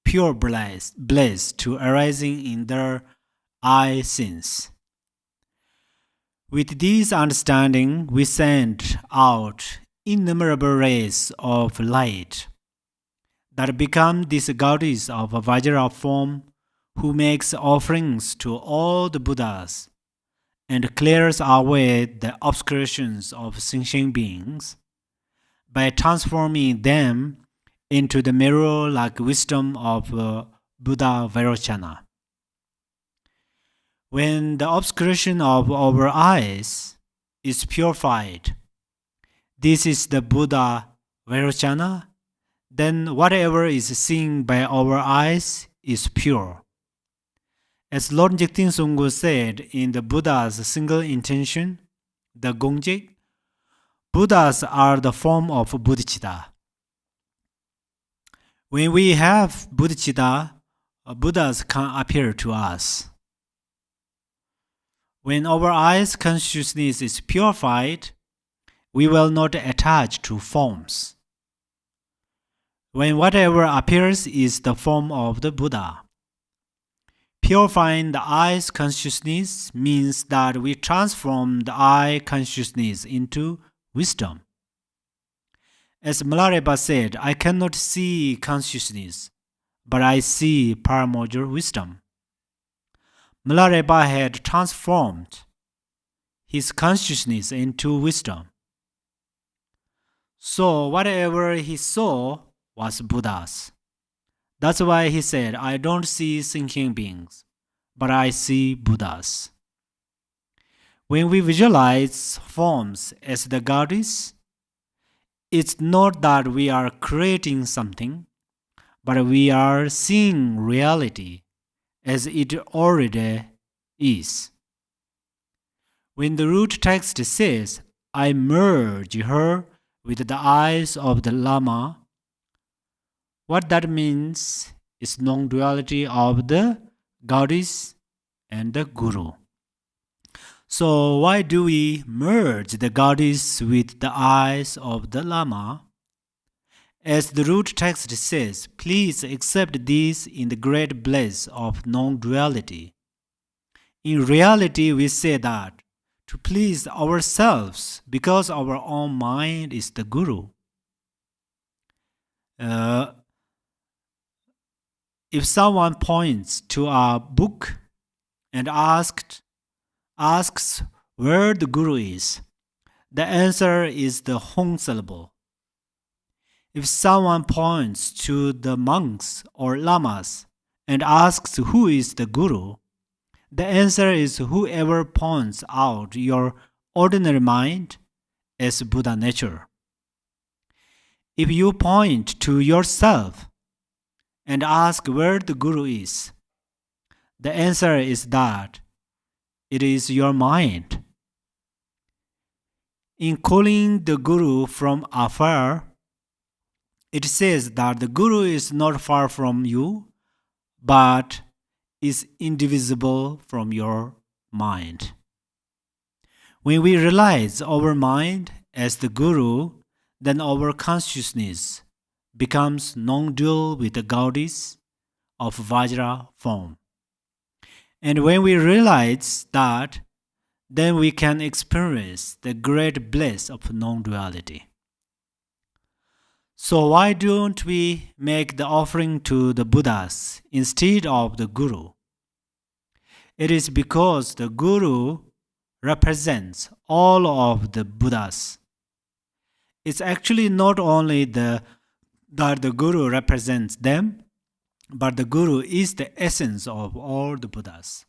S2: pure bliss to arising in their eye sense. With this understanding, we send out innumerable rays of light that become this goddess of Vajra form who makes offerings to all the Buddhas and clears away the obscurations of sentient beings by transforming them into the mirror-like wisdom of Buddha Vairochana. When the obscuration of our eyes is purified, this is the Buddha Vairochana, then whatever is seen by our eyes is pure. As Lord Jigten Sunggu said in the Buddha's single intention, the Gongjik, Buddhas are the form of bodhicitta. When we have bodhicitta, Buddhas can appear to us. When our eyes' consciousness is purified, we will not attach to forms. When whatever appears is the form of the Buddha. Purifying the eye's consciousness means that we transform the eye consciousness into wisdom. As Milarepa said, I cannot see consciousness, but I see Paramoja wisdom. Milarepa had transformed his consciousness into wisdom. So whatever he saw was Buddhas. That's why he said, I don't see thinking beings, but I see Buddhas. When we visualize forms as the goddess, it's not that we are creating something, but we are seeing reality as it already is. When the root text says, I merge her with the eyes of the Lama, what that means is non-duality of the goddess and the guru. So why do we merge the goddess with the eyes of the Lama? As the root text says, please accept this in the great bliss of non-duality. In reality, we say that to please ourselves because our own mind is the guru. If someone points to a book and asks where the guru is, the answer is the Hong syllable. If someone points to the monks or lamas and asks who is the guru, the answer is whoever points out your ordinary mind as Buddha nature. If you point to yourself and ask where the guru is, the answer is that it is your mind. In calling the guru from afar, it says that the guru is not far from you, but is indivisible from your mind. When we realize our mind as the guru, then our consciousness becomes non-dual with the goddess of Vajra form. And when we realize that, then we can experience the great bliss of non-duality. So why don't we make the offering to the Buddhas instead of the Guru? It is because the Guru represents all of the Buddhas. It's actually not only that the Guru represents them, but the Guru is the essence of all the Buddhas.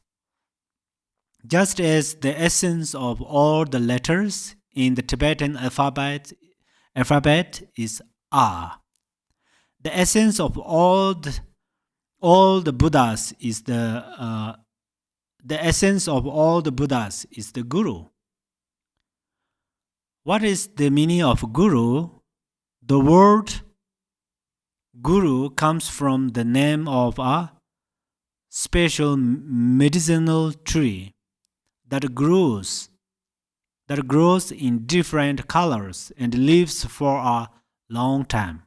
S2: Just as the essence of all the letters in the Tibetan alphabet is A, the essence of all the Buddhas is the essence of all the Buddhas is the Guru. What is the meaning of Guru? The word Guru comes from the name of a special medicinal tree that grows in different colors and lives for a long time.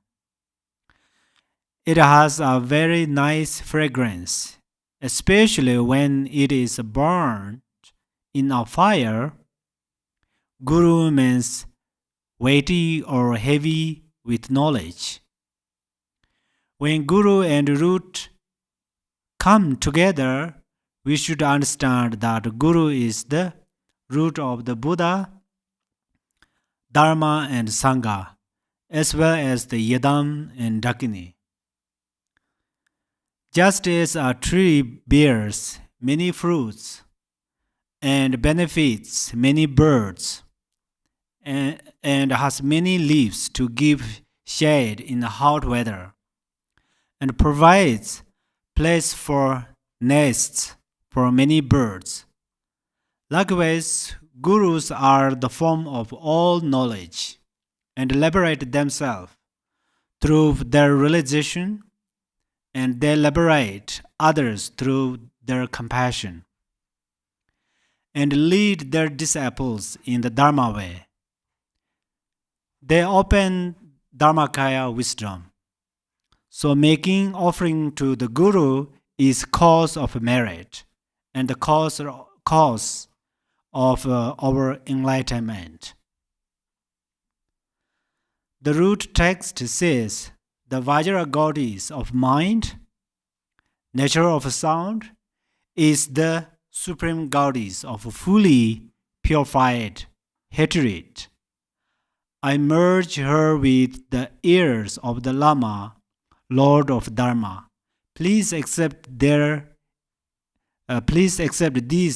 S2: It has a very nice fragrance, especially when it is burned in a fire. Guru means weighty or heavy with knowledge. When Guru and root come together, we should understand that Guru is the root of the Buddha, Dharma, and Sangha, as well as the Yadam and Dakini. Just as a tree bears many fruits and benefits many birds, and has many leaves to give shade in hot weather, and provides place for nests for many birds. Likewise, gurus are the form of all knowledge and liberate themselves through their realization, and they liberate others through their compassion, and lead their disciples in the Dharma way. They open Dharmakaya wisdom. So making offering to the Guru is cause of merit and the cause of our enlightenment. The root text says, the Vajra goddess of mind, nature of sound, is the supreme goddess of fully purified hatred. I merge her with the ears of the Lama, Lord of Dharma. Please accept these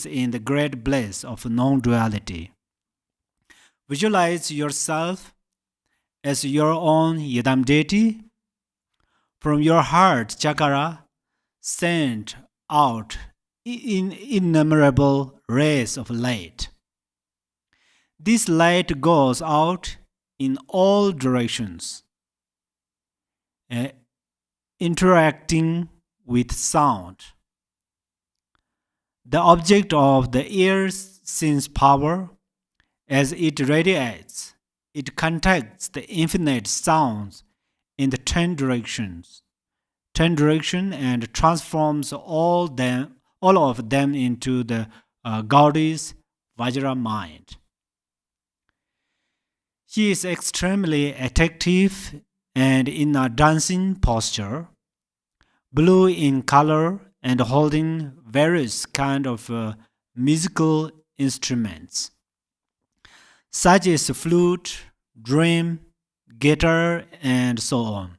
S2: in the great bliss of non-duality. Visualize yourself as your own Yadam deity. From your heart chakra send out innumerable rays of light. This light goes out in all directions, interacting with sound. The object of the ear's sense power, as it radiates, it contacts the infinite sounds in the 10 directions, and transforms all of them into the goddess Vajra mind. She is extremely attractive and in a dancing posture, blue in color and holding various kinds of musical instruments, such as flute, drum, guitar, and so on.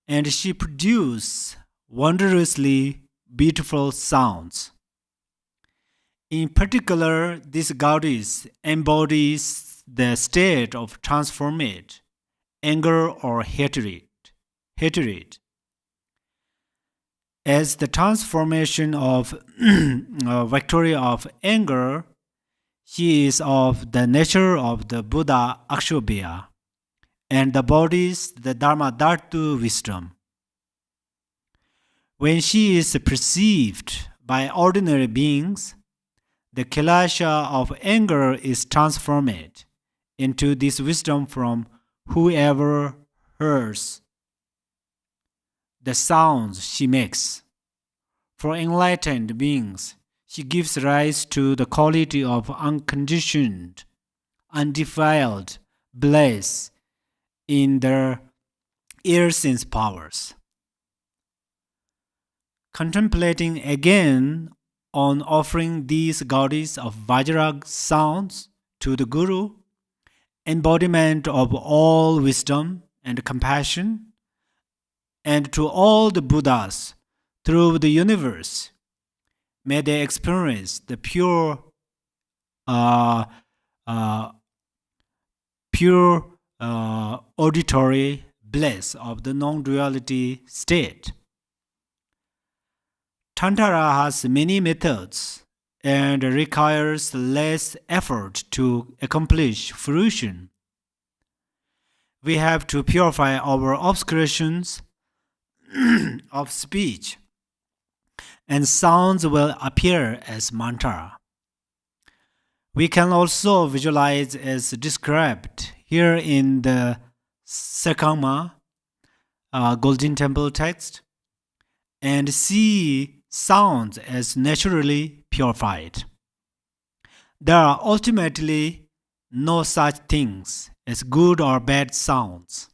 S2: And she produces wondrously beautiful sounds. In particular, this goddess embodies the state of transformed anger or hatred. As the transformation of victory of anger, she is of the nature of the Buddha Akshobhya and the body's the Dharma Dhartu wisdom. When she is perceived by ordinary beings, the Kailasha of anger is transformed into this wisdom from whoever hears the sounds she makes. For enlightened beings, she gives rise to the quality of unconditioned, undefiled bliss in their ear sense powers. Contemplating again on offering these goddesses of Vajra sounds to the Guru, embodiment of all wisdom and compassion, and to all the Buddhas through the universe, may they experience the pure auditory bliss of the non-duality state. Tantara has many methods and requires less effort to accomplish fruition. We have to purify our obscurations of speech, and sounds will appear as mantra. We can also visualize as described here in the Serkhangma Golden Temple text, and see sounds as naturally purified. There are ultimately no such things as good or bad sounds.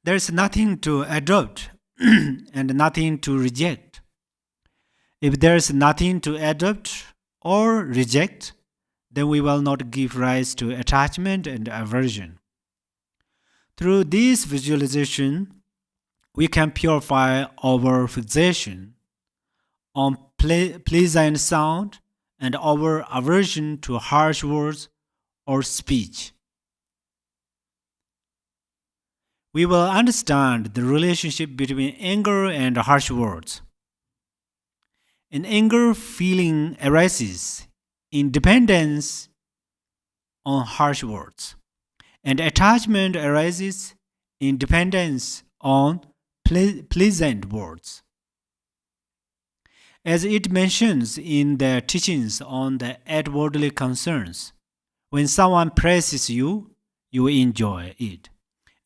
S2: There is nothing to adopt and nothing to reject. If there is nothing to adopt or reject, then we will not give rise to attachment and aversion. Through this visualization, we can purify our fixation on pleasant sound and our aversion to harsh words or speech. We will understand the relationship between anger and harsh words. An anger feeling arises in dependence on harsh words, and attachment arises in dependence on pleasant words. As it mentions in the teachings on the outwardly concerns, when someone praises you, you enjoy it.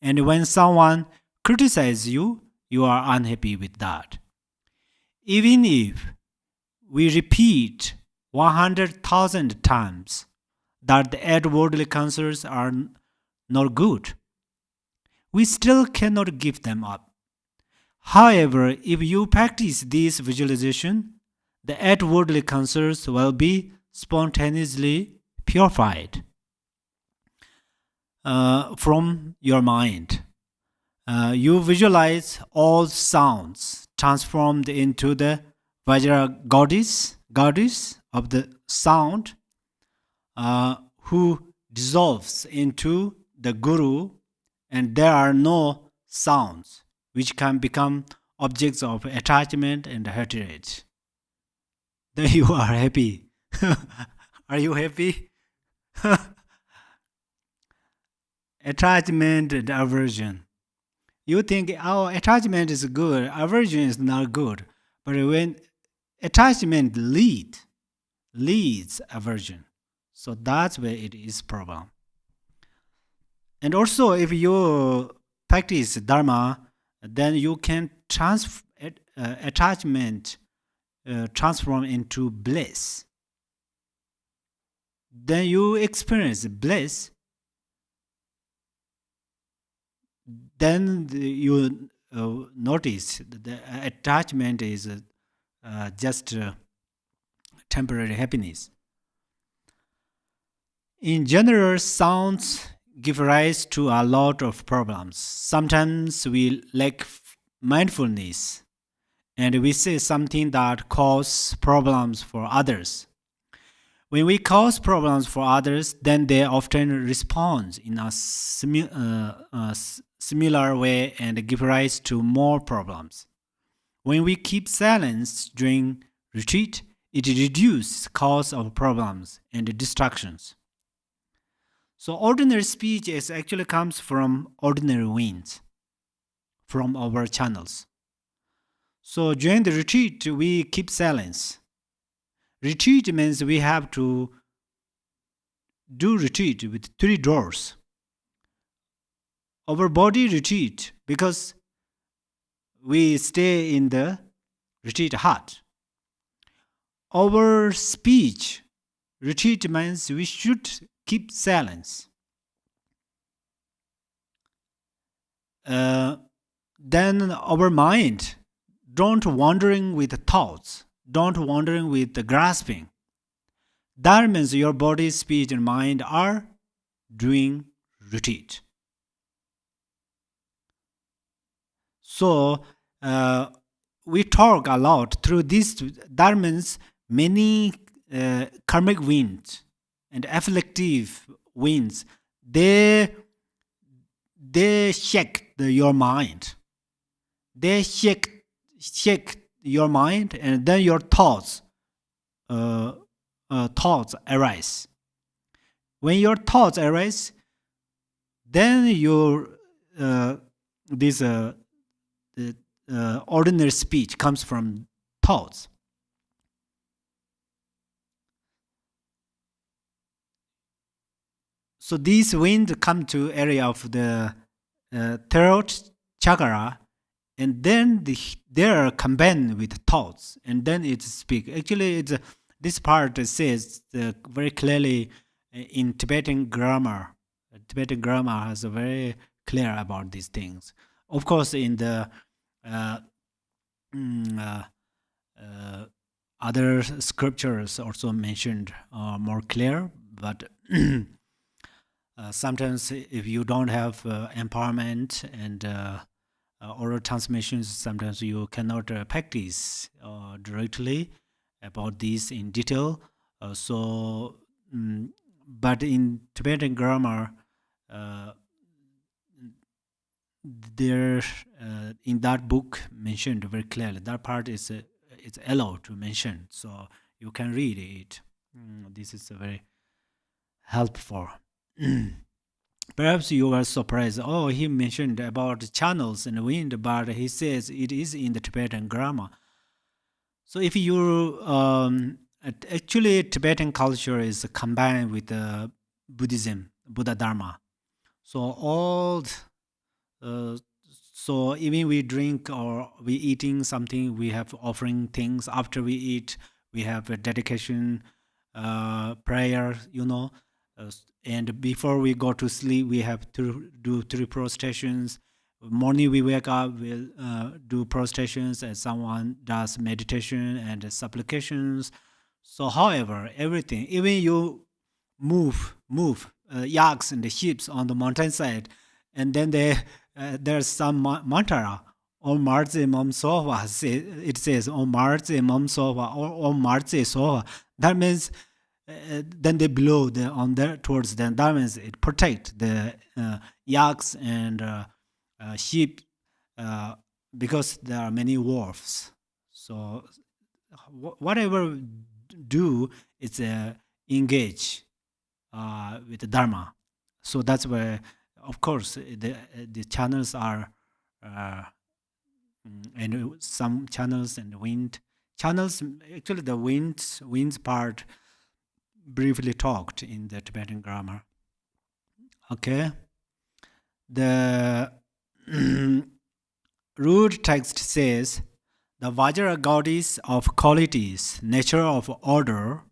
S2: And when someone criticizes you, you are unhappy with that. Even if we repeat 100,000 times that the outwardly concerns are not good, we still cannot give them up. However, if you practice this visualization, the outwardly concerns will be spontaneously purified from your mind. You visualize all sounds transformed into the Vajra goddess of the sound, who dissolves into the Guru, and there are no sounds which can become objects of attachment and hatred. Then you are happy. Are you happy? Attachment and aversion. You think, oh, attachment is good, aversion is not good. But when attachment leads aversion, so that's where it is problem. And also, if you practice Dharma, then you can attachment transform into bliss. Then you experience bliss. Then you notice the attachment is just temporary happiness. In general, sounds give rise to a lot of problems. Sometimes we lack mindfulness and we say something that causes problems for others. When we cause problems for others, then they often respond in a similar way and give rise to more problems. When we keep silence during retreat, it reduces cause of problems and distractions. So ordinary speech actually comes from ordinary winds, from our channels. So during the retreat, we keep silence. Retreat means we have to do retreat with 3 doors. Our body retreat because we stay in the retreat hut. Our speech retreat means we should keep silence. Then our mind, don't wandering with thoughts, don't wandering with the grasping. That means your body, speech, and mind are doing retreat. So we talk a lot through this. That means many karmic winds and afflictive winds, they shake your mind. They shake your mind, and then your thoughts arise. When your thoughts arise, then your this ordinary speech comes from thoughts. So these winds come to area of the throat chakra, and then they are combined with thoughts, and then it speaks. Actually, this part says very clearly in Tibetan grammar. Tibetan grammar has a very clear about these things. Of course, in the other scriptures also mentioned more clear, but sometimes if you don't have empowerment and oral transmissions, sometimes you cannot practice directly about this in detail. But in Tibetan grammar, there in that book mentioned very clearly. That part is it's allowed to mention, so you can read it. This is very helpful. Perhaps you are surprised. Oh, he mentioned about channels and wind, but he says it is in the Tibetan grammar. So if you actually Tibetan culture is combined with Buddhism, Buddha Dharma. So all so even we drink or we eating something, we have offering things. After we eat, we have a dedication, prayer, and before we go to sleep, we have to do 3 prostrations. Morning we wake up, we'll do prostrations, and someone does meditation and supplications. So however, everything, even you move yaks and the sheep on the mountainside, and then there's some mantra. Om Marze Mam Soha. It says Om Marze Mam Soha or Om Marze Soha. That means then they blow on there towards them. That means it protect the yaks and sheep because there are many wolves. So whatever do, it's engage with the Dharma. So that's where, of course, the channels are, and some channels and wind. Channels, actually the winds part briefly talked in the Tibetan grammar. Okay. The root text says, the Vajra goddess of qualities, nature of order,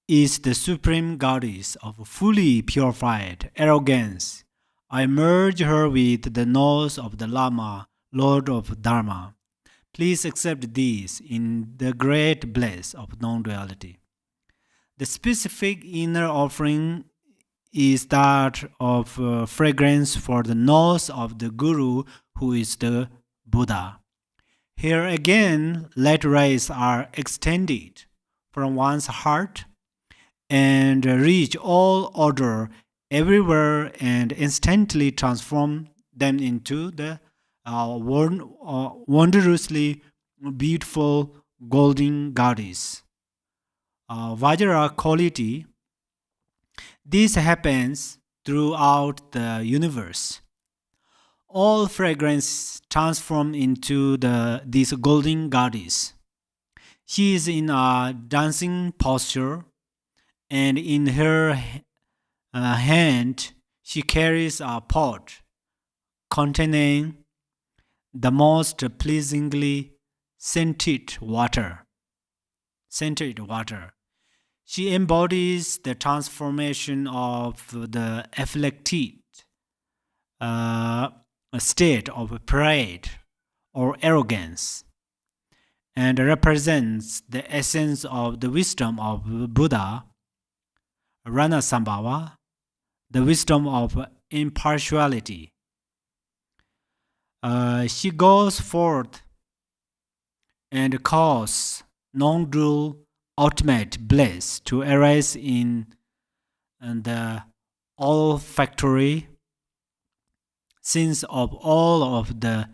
S2: is the supreme goddess of fully purified arrogance. I merge her with the nose of the Lama, Lord of Dharma. Please accept these in the great bliss of non-duality. The specific inner offering is that of fragrance for the nose of the Guru, who is the Buddha. Here again, light rays are extended from one's heart and reach all order everywhere and instantly transform them into the wondrously beautiful golden goddess. Vajra quality. This happens throughout the universe. All fragrance transform into this golden goddess. She is in a dancing posture, and in her hand she carries a pot containing the most pleasingly scented water. She embodies the transformation of the afflicted state of pride or arrogance, and represents the essence of the wisdom of Buddha, Ranasambhava, the wisdom of impartiality. She goes forth and causes non-dual ultimate bliss to arise in the olfactory sense of all of the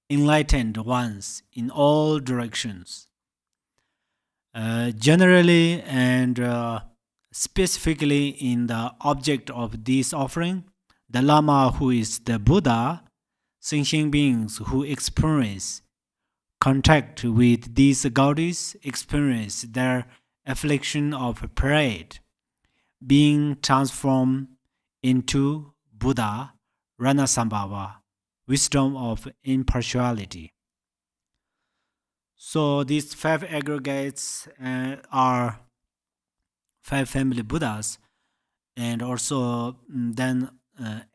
S2: enlightened ones in all directions. Generally and specifically in the object of this offering, the Lama, who is the Buddha, sentient beings who experience contact with these goddesses experience their affliction of pride being transformed into Buddha, Ranasambhava, wisdom of impartiality. So these 5 aggregates are 5 family Buddhas, and also then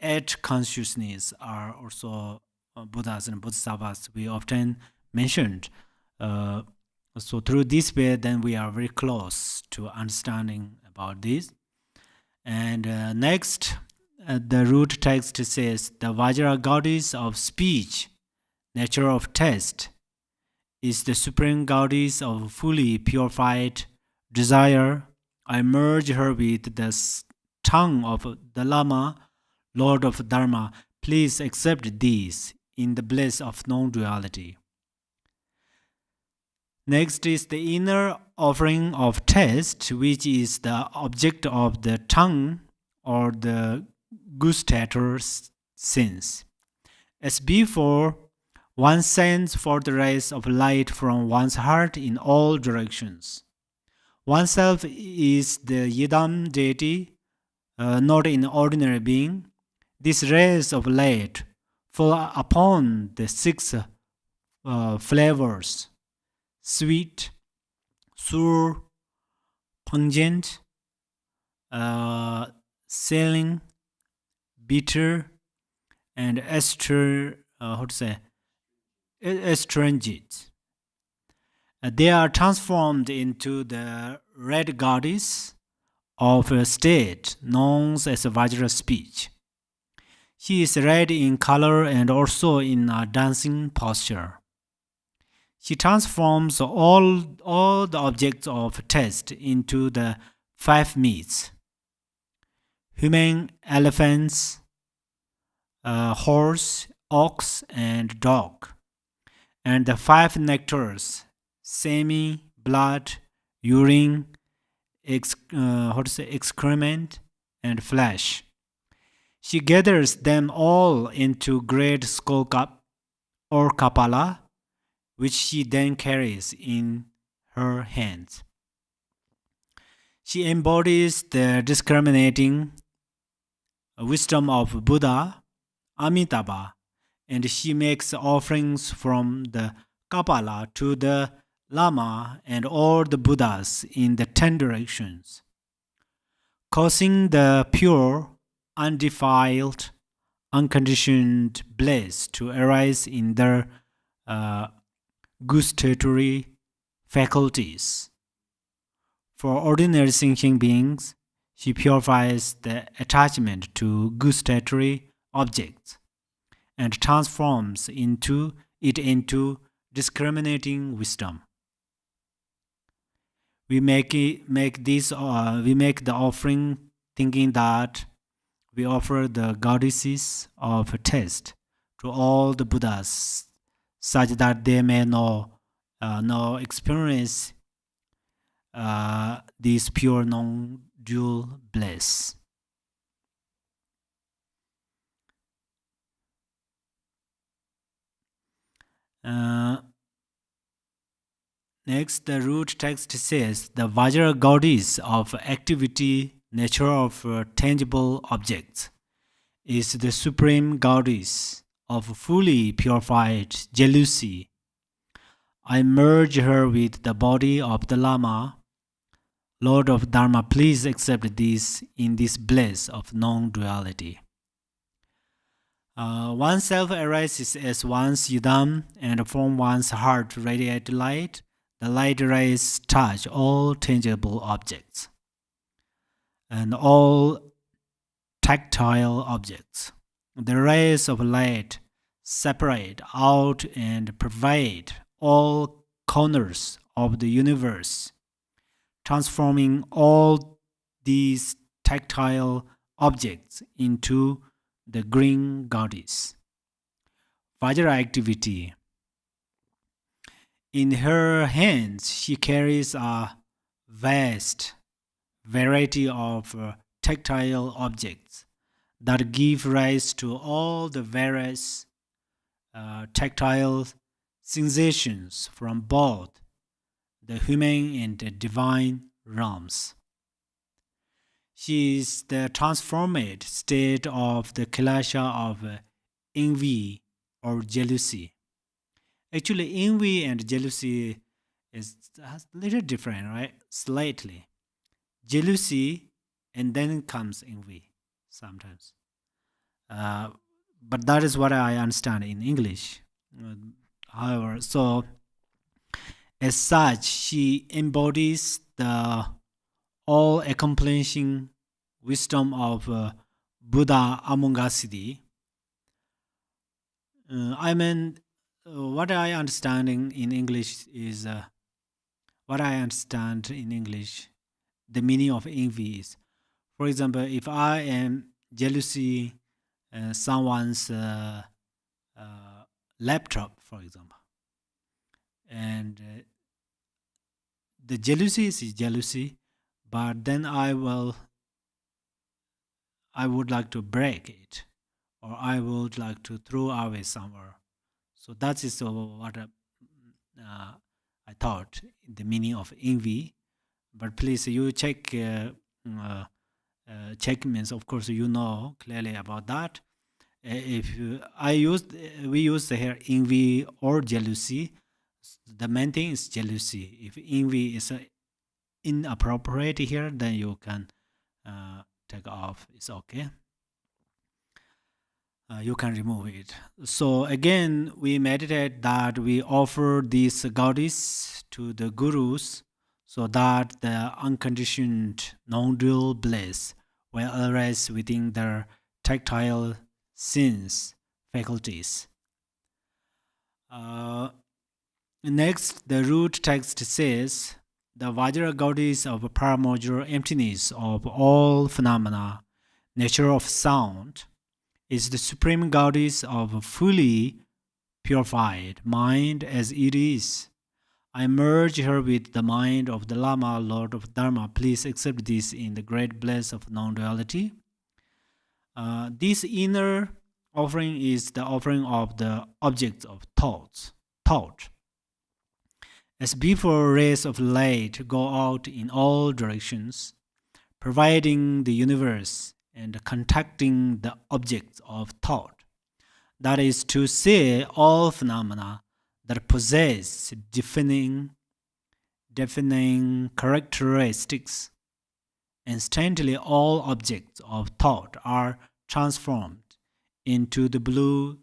S2: 8 consciousness are also Buddhas and Bodhisattvas we often mentioned. So through this way, then we are very close to understanding about this. And next, the root text says, the Vajra goddess of speech, nature of taste, is the supreme goddess of fully purified desire. I merge her with the tongue of the Lama, Lord of Dharma. Please accept these in the bliss of non-duality. Next is the inner offering of taste, which is the object of the tongue or the gustator's sense. As before, one sends forth the rays of light from one's heart in all directions. Oneself is the Yidam deity, not an ordinary being. These rays of light fall upon the six flavors: sweet, sour, pungent, saline, bitter, and astringent. They are transformed into the red goddess of a state known as Vajra speech. She is red in color and also in a dancing posture. She transforms all the objects of taste into the five meats: human, elephants, horse, ox, and dog, and the five nectars: semen, blood, urine, excrement, and flesh. She gathers them all into great skull cup or kapala, which she then carries in her hands. She embodies the discriminating wisdom of Buddha, Amitabha, and she makes offerings from the kapala to the Lama and all the Buddhas in the 10 directions, causing the pure, undefiled, unconditioned bliss to arise in their gustatory faculties. For ordinary thinking beings, she purifies the attachment to gustatory objects and transforms it into discriminating wisdom. We make the offering thinking that we offer the goddesses of taste to all the Buddhas, such that they may know experience this pure non-dual bliss. Next, the root text says, the Vajra goddess of activity, nature of tangible objects, is the supreme goddess of fully purified jealousy. I merge her with the body of the Lama, Lord of Dharma. Please accept this in this bliss of non-duality. Oneself arises as one's yidam, and from one's heart radiate light. The light rays touch all tangible objects and all tactile objects. The rays of light separate out and pervade all corners of the universe, transforming all these tactile objects into the green goddess. Vajra activity. In her hands, she carries a vast variety of tactile objects that give rise to all the various tactile sensations from both the human and the divine realms. She is the transformed state of the Kilasha of envy or jealousy. Actually, envy and jealousy is a little different, right? Slightly. Jealousy, and then comes envy sometimes. But that is what I understand in English. However, so As such, she embodies the all-accomplishing wisdom of Buddha Amongasidi. What I understand in English is the meaning of envy is, for example, if I am jealousy someone's laptop, for example, and the jealousy is jealousy, but then I would like to break it, or I would like to throw away somewhere. So that is what I thought the meaning of envy. But please, you check. Check means, of course, you know clearly about that. If we use here envy or jealousy. The main thing is jealousy. If envy is inappropriate here, then you can take off. It's okay. You can remove it. So again, we meditate that we offer these gaudies to the gurus so that the unconditioned non-dual bliss will arise within their tactile sense faculties. Next, the root text says, the Vajra Gaudis of paramojur emptiness of all phenomena, nature of sound, is the supreme Gaudis of a fully purified mind as it is. I merge her with the mind of the Lama, Lord of Dharma. Please accept this in the great bliss of non-duality. This inner offering is the offering of the objects of thought. As before, rays of light go out in all directions, providing the universe and contacting the objects of thought. That is to say, all phenomena that possess defining characteristics. Instantly, all objects of thought are transformed into the blue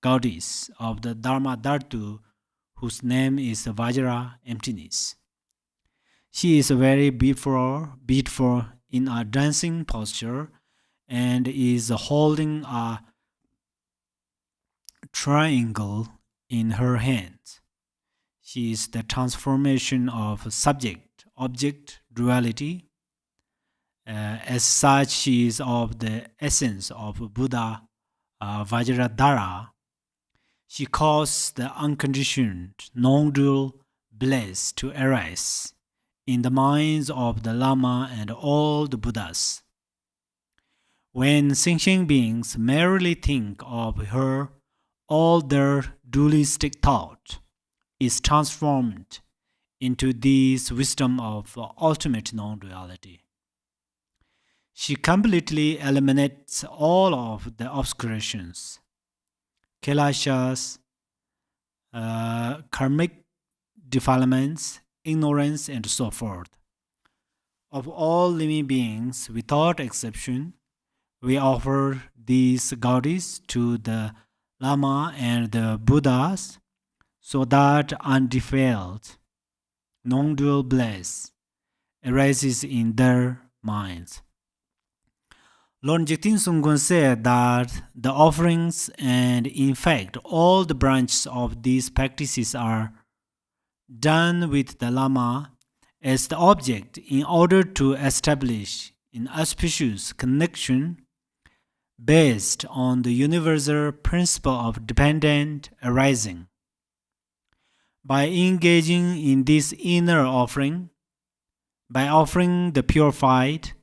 S2: gaudis of the Dharma Dhatu, whose name is Vajra emptiness. She is very beautiful in a dancing posture and is holding a triangle in her hands. She is the transformation of subject-object duality. As such, she is of the essence of Buddha Vajradhara. She caused the unconditioned, non-dual bliss to arise in the minds of the Lama and all the Buddhas. When sentient beings merely think of her, all their dualistic thought is transformed into this wisdom of ultimate non-duality. She completely eliminates all of the obscurations, kileshas, karmic defilements, ignorance, and so forth. Of all living beings, without exception, we offer these gaudis to the Lama and the Buddhas so that undefiled, non-dual bliss arises in their minds. Lord Jigten Sungkun said that the offerings and in fact all the branches of these practices are done with the Lama as the object in order to establish an auspicious connection based on the universal principle of dependent arising. By engaging in this inner offering, by offering the purified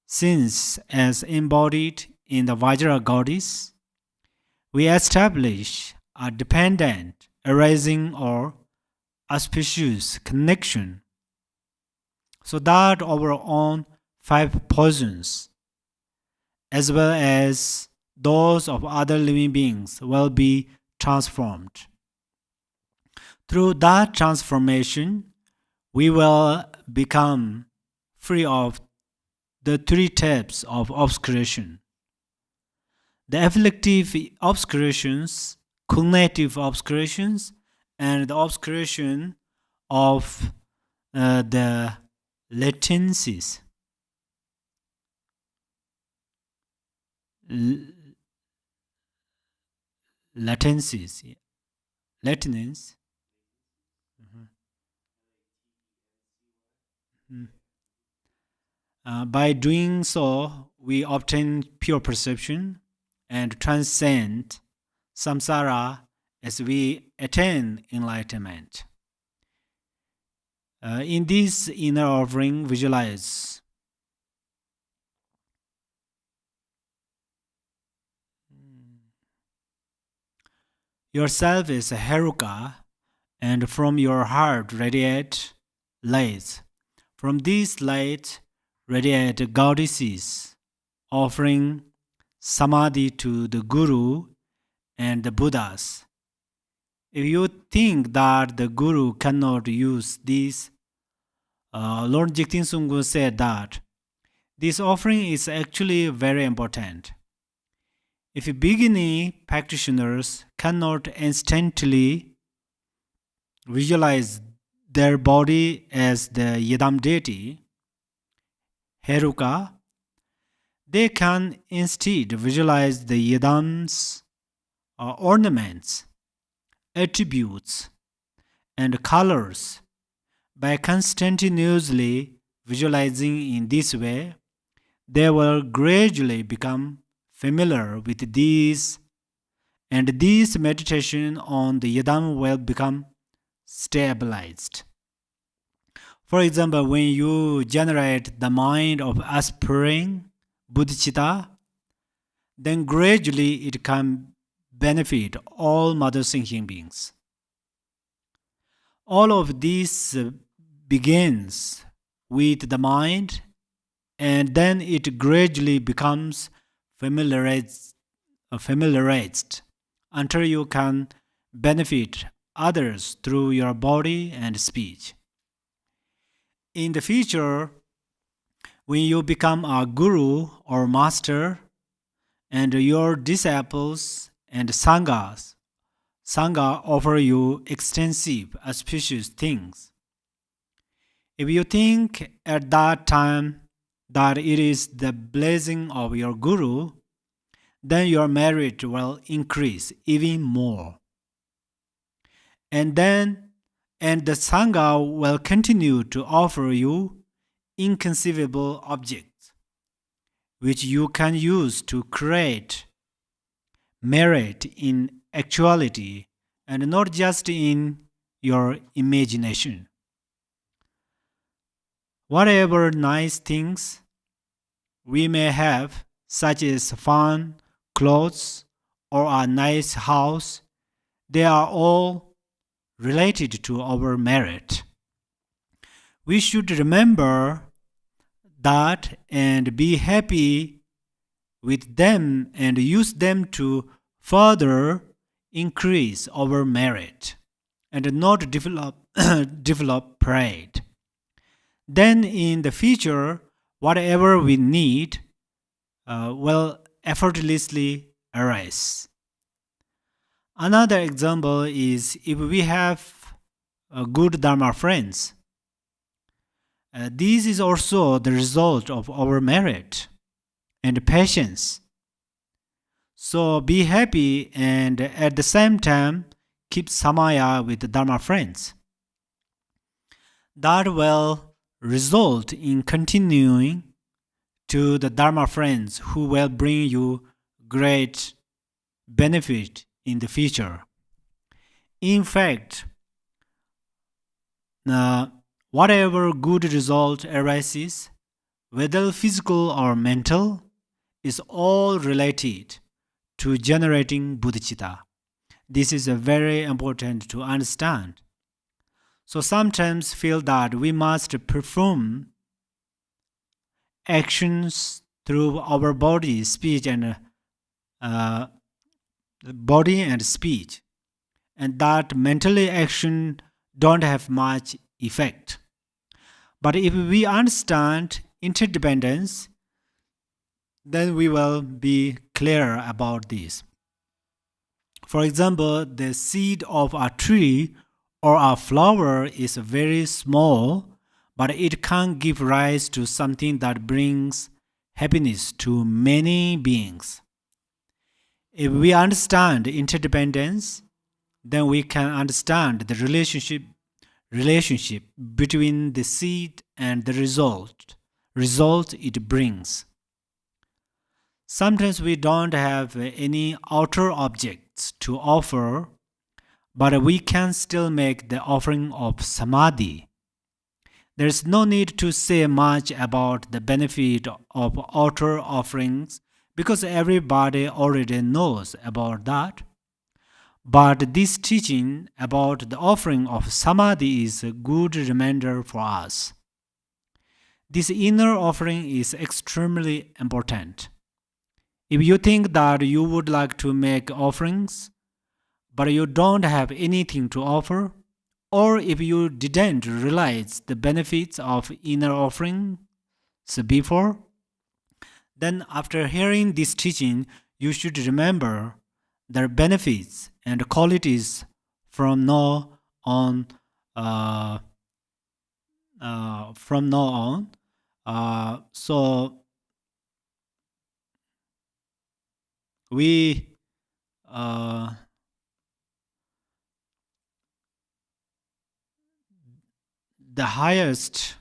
S2: since as embodied in the Vajra Gaudis, we establish a dependent arising or auspicious connection so that our own 5 poisons as well as those of other living beings will be transformed. Through that transformation, we will become free of the 3 types of obscuration: the afflictive obscurations, cognitive obscurations, and the obscuration of the latencies. Latencies. Latencies. By doing so, we obtain pure perception and transcend samsara as we attain enlightenment. In this inner offering, visualize yourself as a Heruka, and from your heart radiate lights. From these lights radiate goddesses, offering samadhi to the Guru and the Buddhas. If you think that the Guru cannot use these, Lord Jigten Sunggu said that this offering is actually very important. If beginning practitioners cannot instantly visualize their body as the Yidam deity, Heruka, they can instead visualize the Yidam's ornaments, attributes, and colors. By continuously visualizing in this way, they will gradually become familiar with these, and this meditation on the Yidam will become stabilized. For example, when you generate the mind of aspiring bodhicitta, then gradually it can benefit all mother thinking beings. All of this begins with the mind, and then it gradually becomes familiarized until you can benefit others through your body and speech. In the future, when you become a guru or master, and your disciples and sangha offer you extensive, auspicious things, if you think at that time that it is the blessing of your guru, then your merit will increase even more. And the sangha will continue to offer you inconceivable objects, which you can use to create merit in actuality and not just in your imagination. Whatever nice things we may have, such as fun, clothes, or a nice house, they are all related to our merit. We should remember that and be happy with them and use them to further increase our merit and not develop pride. Then in the future, whatever we need will effortlessly arise. Another example is if we have good Dharma friends. This is also the result of our merit and patience. So be happy and at the same time keep samaya with the Dharma friends. That will result in continuing to the Dharma friends who will bring you great benefit in the future. In fact, whatever good result arises, whether physical or mental, is all related to generating bodhicitta. This is very important to understand. So sometimes feel that we must perform actions through our body, speech, and speech, and that mentally action don't have much effect. But if we understand interdependence, then we will be clear about this. For example, the seed of a tree or a flower is very small, but it can give rise to something that brings happiness to many beings. If we understand interdependence, then we can understand the relationship between the seed and the result it brings. Sometimes we don't have any outer objects to offer, but we can still make the offering of samadhi. There is no need to say much about the benefit of outer offerings because everybody already knows about that. But this teaching about the offering of samadhi is a good reminder for us. This inner offering is extremely important. If you think that you would like to make offerings, but you don't have anything to offer, or if you didn't realize the benefits of inner offerings before, then after hearing this teaching, you should remember their benefits and qualities from now on. From now on, so we the highest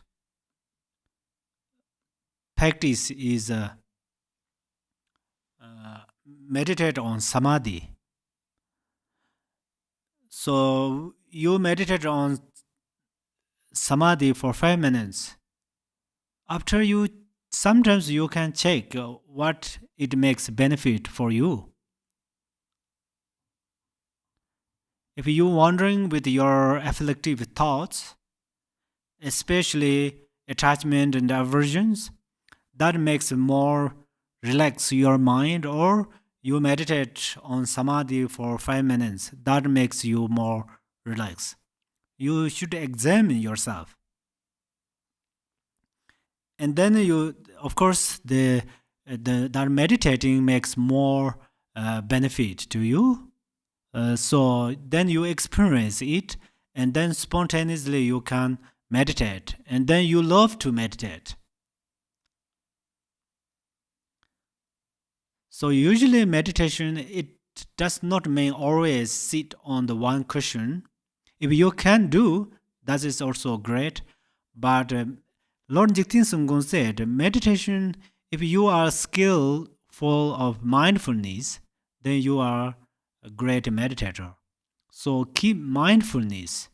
S2: practice is meditate on samadhi. So you meditate on samadhi for 5 minutes. After you, sometimes you can check what it makes benefit for you. If you're wandering with your afflictive thoughts, especially attachment and aversions, that makes more relax your mind, or you meditate on samadhi for 5 minutes, that makes you more relaxed. You should examine yourself. And then you, of course, that meditating makes more benefit to you. So then you experience it, and then spontaneously you can meditate, and then you love to meditate. So usually meditation, it does not mean always sit on the one cushion. If you can do, that is also great. But Lord Jigten Sungkung said, meditation, if you are skillful of mindfulness, then you are a great meditator. So keep mindfulness.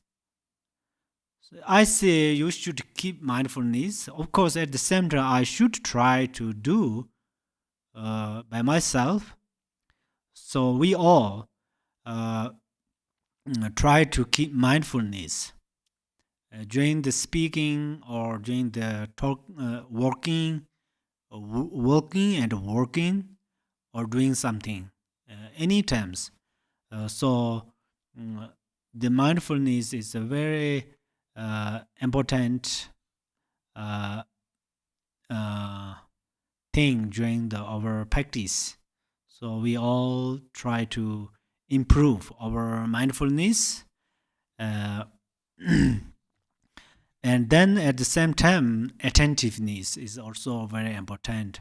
S2: I say you should keep mindfulness. Of course, at the same time, I should try to do by myself. So we all try to keep mindfulness during the speaking or during the talk, working and working, or doing something any times. So the mindfulness is a very important thing during our practice. So we all try to improve our mindfulness, and then at the same time, attentiveness is also very important.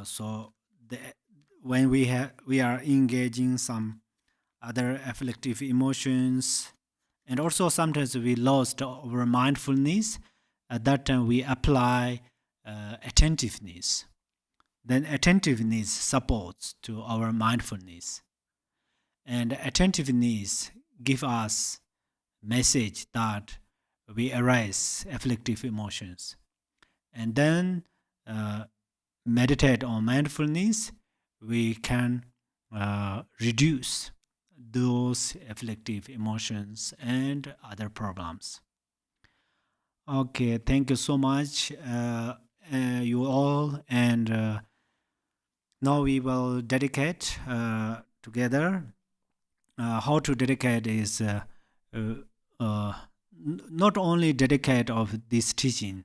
S2: So when we are engaging some other afflictive emotions, and also sometimes we lost our mindfulness, at that time we apply attentiveness. Then attentiveness supports to our mindfulness, and attentiveness give us message that we arise afflictive emotions, and then meditate on mindfulness, we can reduce those afflictive emotions and other problems. Okay, thank you so much, you all, and now we will dedicate together. How to dedicate is not only dedicate of this teaching,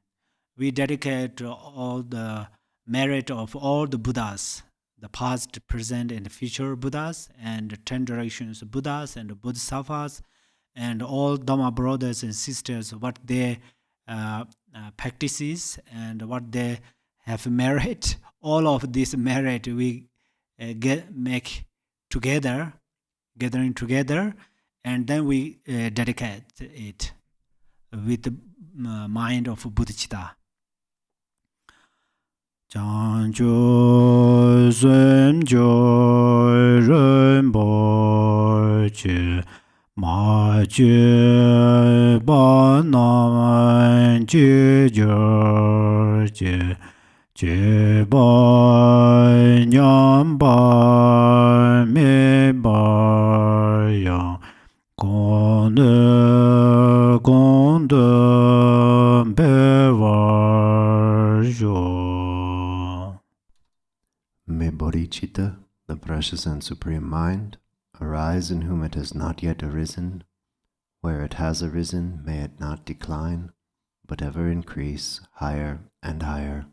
S2: we dedicate all the merit of all the Buddhas, the past, present, and future Buddhas, and 10 directions Buddhas and Bodhisattvas, and all Dhamma brothers and sisters, what they practices and what they have merit, all of this merit we make together, gathering together, and then we dedicate it with the mind of bodhicitta. Chancho Sem Joy Rinpoche Ma Che Ba Nam Che Jor Che Ba Nyam Ba Me Ba Yang Gong De Be Var Jo.
S1: May bodhicitta, the precious and supreme mind, arise in whom it has not yet arisen. Where it has arisen, may it not decline, but ever increase higher and higher.